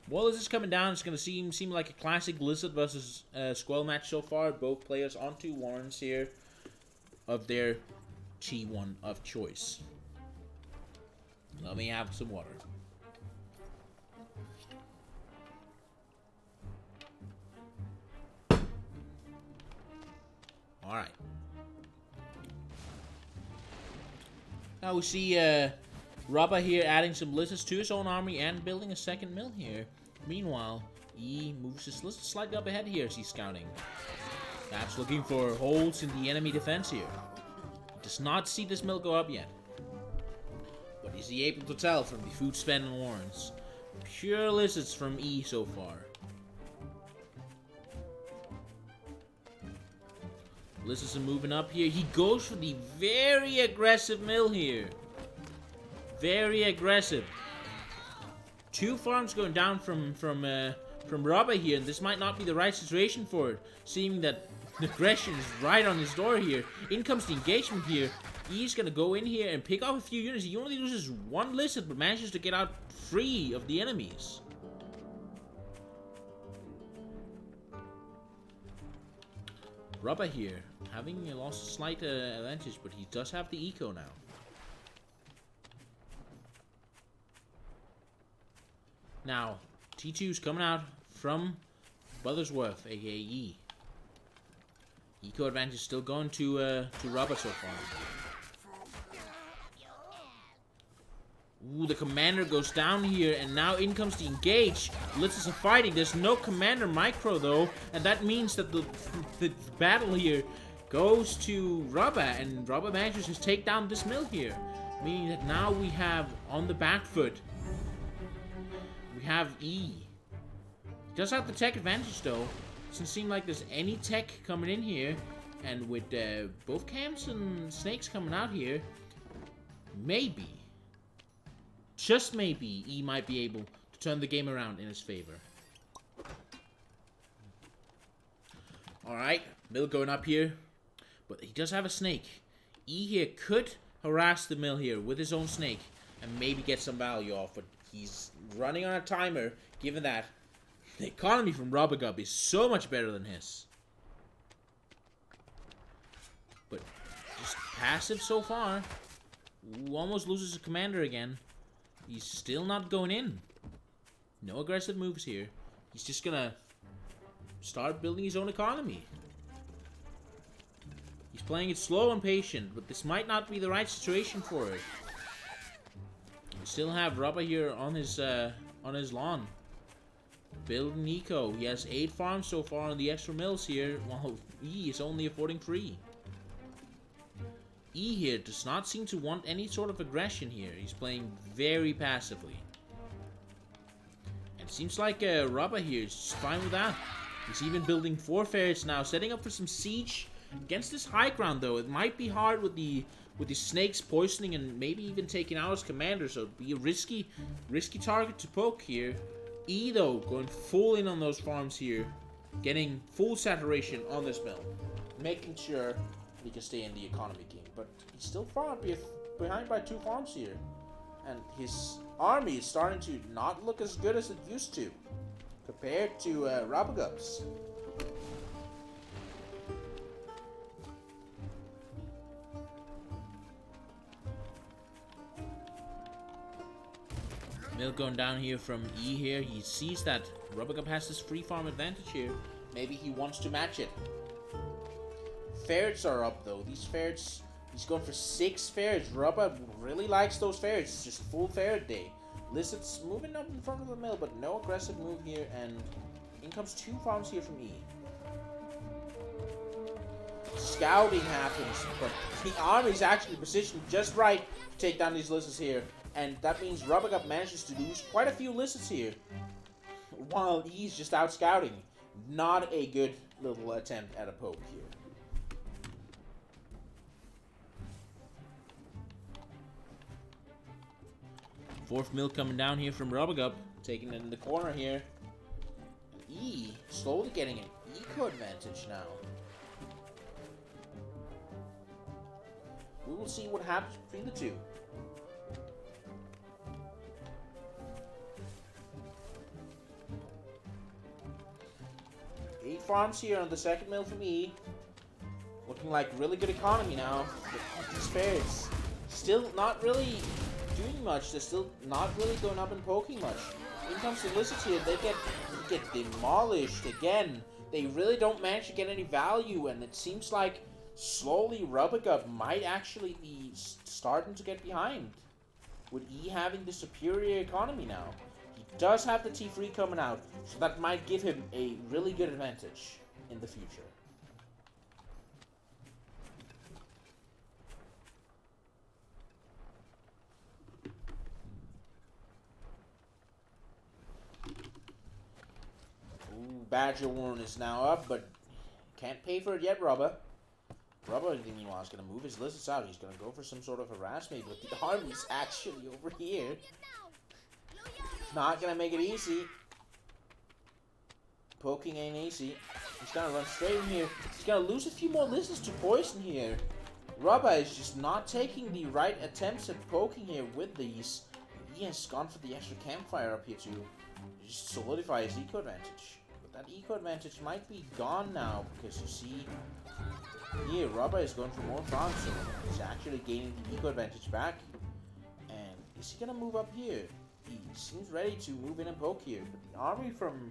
Well, as it's coming down, it's going to seem like a classic Lizard versus Squirrel match so far. Both players onto warrants here of their T1 of choice. Let me have some water. Alright. Now we see Rubber here adding some lizards to his own army and building a second mill here. Meanwhile, E moves his lizard slightly up ahead here as he's scouting. Perhaps looking for holes in the enemy defense here. He does not see this mill go up yet. But is he able to tell from the food spent on warrants? Pure lizards from E so far. Lizards are moving up here. He goes for the very aggressive mill here. Very aggressive. 2 farms going down from Rubber here, and this might not be the right situation for it. Seeing that aggression is right on his door here. In comes the engagement here. He's gonna go in here and pick off a few units. He only loses 1 lizard, but manages to get out 3 of the enemies. Rubber here, having lost a slight advantage, but he does have the eco now. Now, T2's coming out from Buttersworth, aka E. Eco advantage still going to Rubber so far. Ooh, the commander goes down here, and now in comes the engage. Blitzes are fighting. There's no commander micro though, and that means that the battle here goes to Rubber, and Rubber manages to take down this mill here, meaning that now we have on the back foot. We have E. He does have the tech advantage though. Doesn't seem like there's any tech coming in here, and with both camps and snakes coming out here, maybe. Just maybe, E might be able to turn the game around in his favor. Alright, mill going up here. But he does have a snake. E here could harass the mill here with his own snake and maybe get some value off. But he's running on a timer, given that the economy from Rubbergub is so much better than his. But just passive so far. Ooh, almost loses a commander again. He's still not going in. No aggressive moves here. He's just gonna start building his own economy. He's playing it slow and patient, but this might not be the right situation for it. We still have Rubber here on his lawn. Building eco. He has 8 farms so far on the extra mills here, while E is only affording 3. E here does not seem to want any sort of aggression here. He's playing very passively. And it seems like Rubba here is just fine with that. He's even building 4 ferrets now, setting up for some siege against this high ground though. It might be hard with the snakes poisoning and maybe even taking out his commander, so it'd be a risky target to poke here. E though, going full in on those farms here, getting full saturation on this mill, making sure he can stay in the economy game. But he's still far behind by 2 farms here, and his army is starting to not look as good as it used to compared to Rabagub's. Mill going down here from E here. He sees that Rubagub has this free farm advantage here. Maybe he wants to match it. Ferrets are up though. These ferrets, he's going for 6 ferrets. Rubagub really likes those ferrets. It's just full ferret day. Lizards moving up in front of the mill, but no aggressive move here. And in comes 2 farms here from E. Scouting happens, but the army's actually positioned just right to take down these lizards here. And that means Rubagub manages to lose quite a few lizards here, while he's just out scouting. Not a good little attempt at a poke here. Fourth mill coming down here from Rubagub, taking it in the corner here. E slowly getting an eco advantage now. We will see what happens between the two. Eight farms here on the second mill from E. Looking like really good economy now. These ferrets still not really doing much. They're still not really going up and poking much. In comes the lizards here. They get demolished again. They really don't manage to get any value, and it seems like slowly Rubagub might actually be starting to get behind, with E having the superior economy now. He does have the T3 coming out, so that might give him a really good advantage in the future. Ooh, Badger Warren is now up, but can't pay for it yet, Rubba. Rubba, meanwhile, is going to move his lizards out. He's going to go for some sort of harassment, but the army's actually over here. Not going to make it easy. Poking ain't easy. He's going to run straight in here. He's going to lose a few more lizards to poison here. Rubba is just not taking the right attempts at poking here with these. He has gone for the extra campfire up here to just solidify his eco advantage. But that eco advantage might be gone now, because you see here, Rubba is going for more farms, so he's actually gaining the eco advantage back. And is he gonna move up here? He seems ready to move in and poke here, but the army from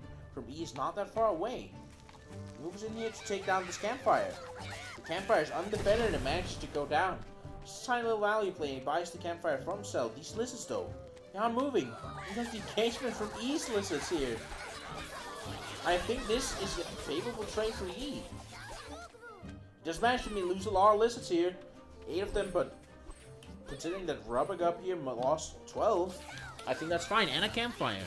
E is not that far away. He moves in here to take down this campfire. The campfire is undefended and manages to go down. Just a tiny little value play, and he buys the campfire from himself. These lizards though, they aren't moving. He comes the engagement from E's lizards here. I think this is a favorable trade for E. Just managed to lose a lot of lizards here. 8 of them, but considering that Rubagub here lost 12, I think that's fine. And a campfire.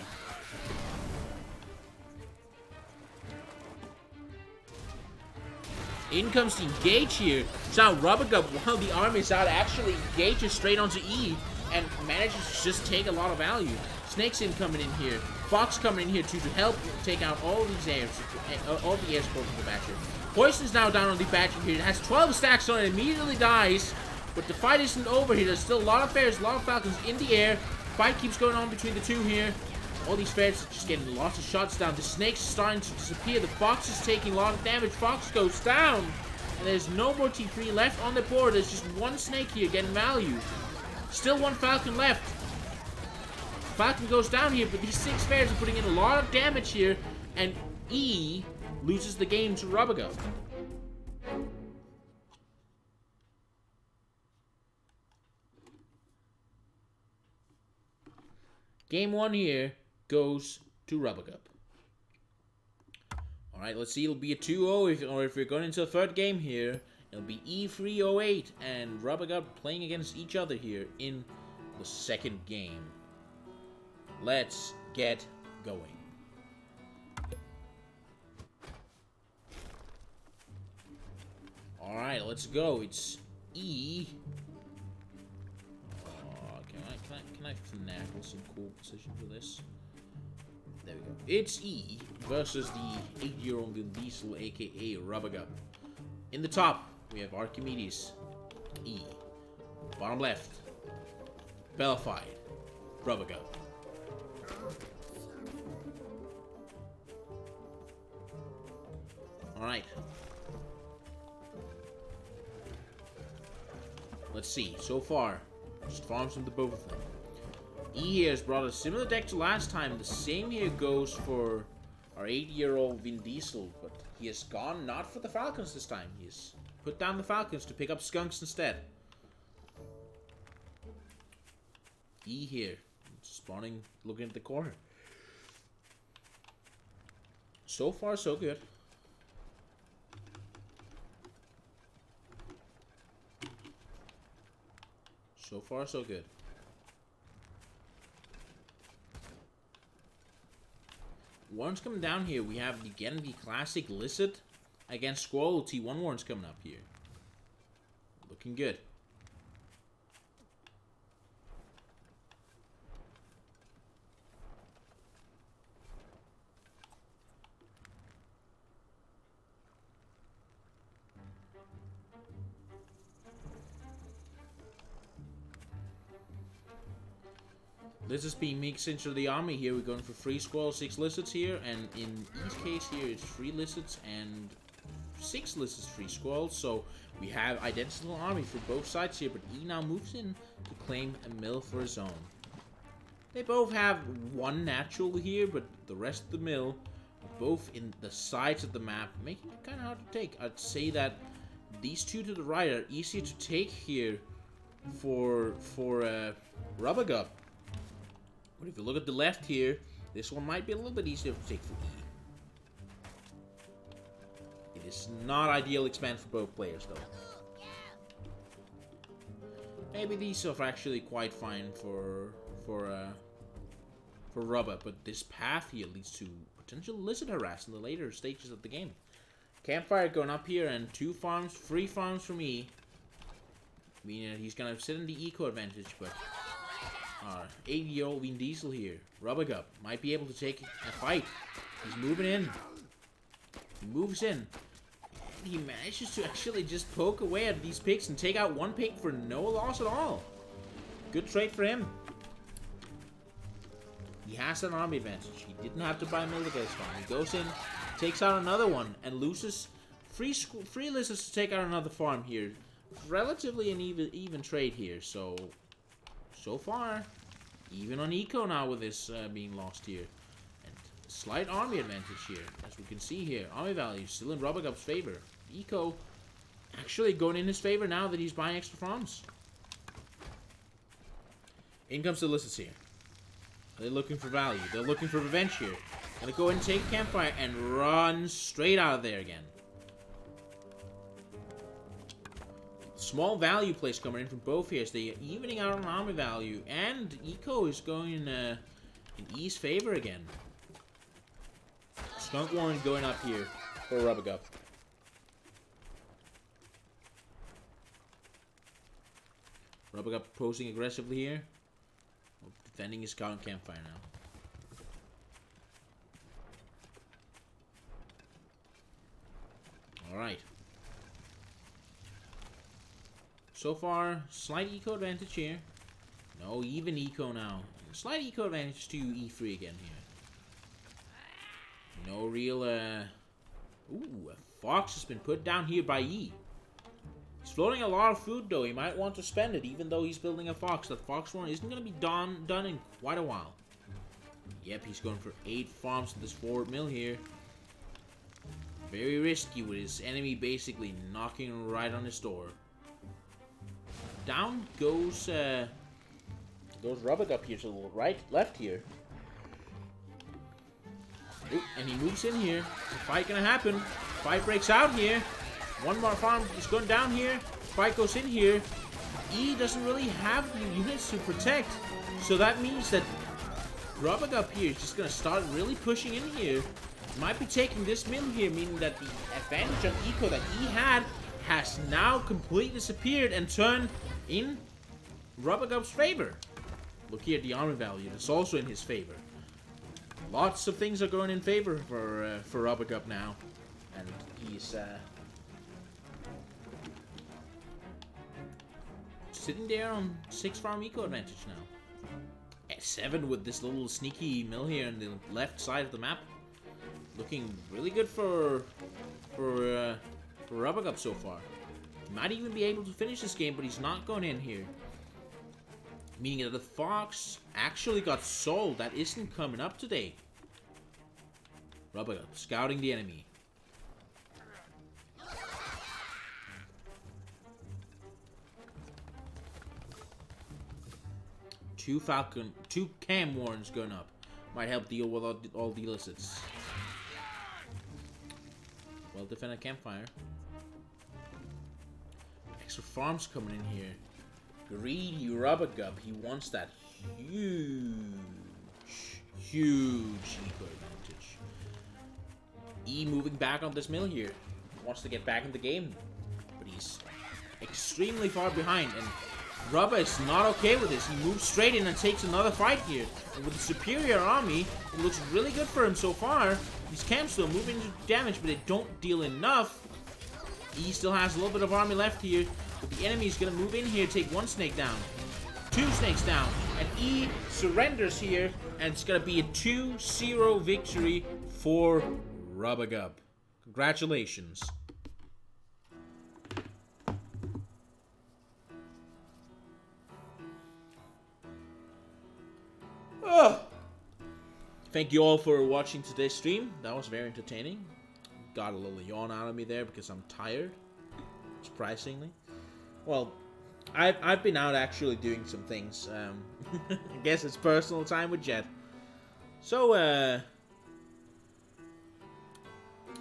In comes the engage here. So now Rubagub, while the army is out, actually engages straight onto E and manages to just take a lot of value. Snakes coming in here. Fox coming in here too to help take out all these airs, all the air support from the Badger. Poison's now down on the Badger here. It has 12 stacks on it, immediately dies. But the fight isn't over here. There's still a lot of Ferrets, a lot of Falcons in the air. Fight keeps going on between the two here. All these Ferrets are just getting lots of shots down. The Snake's starting to disappear. The Fox is taking a lot of damage. Fox goes down. And there's no more T3 left on the board. There's just one Snake here getting value. Still one Falcon left. Falcon goes down here, but these 6 Ferrets are putting in a lot of damage here. And E loses the game to Rubagub. Game 1 here goes to Rubagub. Alright, let's see. It'll be a 2-0, or if we're going into the third game here, it'll be E308 and Rubagub playing against each other here in the second game. Let's get going. Alright, let's go. It's E. Can I finagle some cool position for this? There we go. It's E versus the 8-year-old Vin Diesel, aka Rub-A-Gub. In the top, we have Archimedes, E. Bottom left, Bellified, Rub-A-Gub. Alright. Let's see. So far, just farms from the both of them. E here has brought a similar deck to last time. The same here goes for our 8-year-old Vin Diesel, but he has gone not for the Falcons this time. He has put down the Falcons to pick up Skunks instead. E here, spawning, looking at the corner. So far, so good. So far, so good. Warrens coming down here. We have again the classic Lizard against Squirrel. T1 Warrens coming up here. Looking good. Lizards being mixed into the army here. We're going for 3 squirrels, 6 lizards here, and in each case here it's 3 lizards and 6 lizards, 3 squirrels. So we have identical army for both sides here, but E now moves in to claim a mill for his own. They both have 1 natural here, but the rest of the mill are both in the sides of the map, making it kind of hard to take. I'd say that these 2 to the right are easier to take here for Rub-A-Gub. But if you look at the left here, this one might be a little bit easier to take for E. It is not ideal expand for both players though. Maybe these are actually quite fine for Rubba, but this path here leads to potential lizard harass in the later stages of the game. Campfire going up here and 2 farms, 3 farms from E. Meaning that he's gonna sit in the eco advantage, but our 8-year-old Vin Diesel here, Rub-A-Gub, might be able to take a fight. He's moving in. He moves in. And he manages to actually just poke away at these pigs and take out 1 pig for no loss at all. Good trade for him. He has an army advantage. He didn't have to buy a military spawn. He goes in, takes out another one, and loses 3 lizards to take out another farm here. Relatively an even trade here, so far, even on eco now with this being lost here. And slight army advantage here, as we can see here. Army value still in Rub-A-Gub's favor. Eco actually going in his favor now that he's buying extra farms. In comes the lizards here. They're looking for value. They're looking for revenge here. Gonna go and take Campfire and run straight out of there again. Small value plays coming in from both here. So they're evening out on army value. And eco is going in E's favor again. Skunk Warren going up here for Rub-A-Gub. Rub-A-Gub posing aggressively here. Defending his cow and Campfire now. Alright. So far, slight eco advantage here. No, even eco now. Slight eco advantage to E3 again here. No real, Ooh, a fox has been put down here by E. He's floating a lot of food though. He might want to spend it even though he's building a fox. That fox one isn't going to be done in quite a while. Yep, he's going for 8 farms to this forward mill here. Very risky with his enemy basically knocking right on his door. Down goes Rub-A-Gub here to the left here. Ooh, and he moves in here. The fight gonna happen. Fight breaks out here. 1 more farm is going down here. Fight goes in here. E doesn't really have the units to protect, so that means that Rub-A-Gub here is just gonna start really pushing in here. Might be taking this mill here, meaning that the advantage on eco that E had has now completely disappeared and turned in Rubbergub's favor. Look here at the army value. It's also in his favor. Lots of things are going in favor for Rubbergub now. And he's sitting there on 6 farm eco advantage now. At 7 with this little sneaky mill here on the left side of the map. Looking really good for Rubbergub so far. He might even be able to finish this game, but he's not going in here. Meaning that the Fox actually got sold. That isn't coming up today. Rubbergub scouting the enemy. Two cam warrants going up. Might help deal with all the illicits. Well defended campfire. Extra farms coming in here. Greedy Rubbergub. He wants that huge eco advantage. E moving back on this mill here. Wants to get back in the game. But he's extremely far behind. And Rubber is not okay with this. He moves straight in and takes another fight here. And with a superior army, it looks really good for him so far. These camps still move into damage, but they don't deal enough. E still has a little bit of army left here. But the enemy is going to move in here, take 1 snake down. 2 snakes down. And E surrenders here. And it's going to be a 2-0 victory for Rubbergub. Congratulations. Thank you all for watching today's stream. That was very entertaining. Got a little yawn out of me there because I'm tired. Surprisingly. Well, I've been out actually doing some things. I guess it's personal time with Jet. So,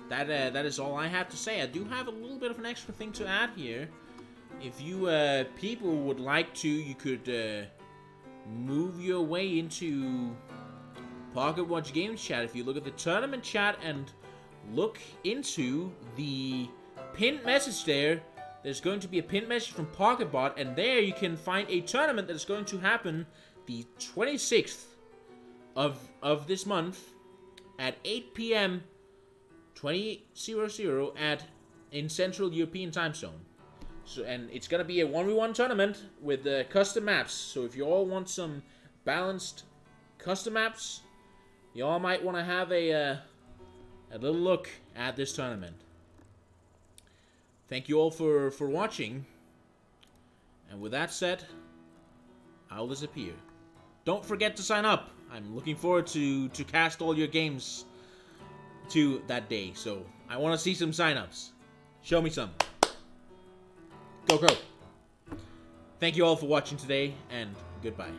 that is all I have to say. I do have a little bit of an extra thing to add here. If you people would like to, you could move your way into Pocket Watch Games chat. If you look at the tournament chat and look into the pinned message there, there's going to be a pinned message from PocketBot, and there you can find a tournament that is going to happen the 26th of this month at 8 p.m. 20:00 in Central European Time Zone. So, and it's gonna be a 1v1 tournament with custom maps. So if you all want some balanced custom maps, you all might want to have a little look at this tournament. Thank you all for watching. And with that said, I'll disappear. Don't forget to sign up. I'm looking forward to cast all your games to that day. So I want to see some signups. Show me some. Go, go. Thank you all for watching today, and goodbye.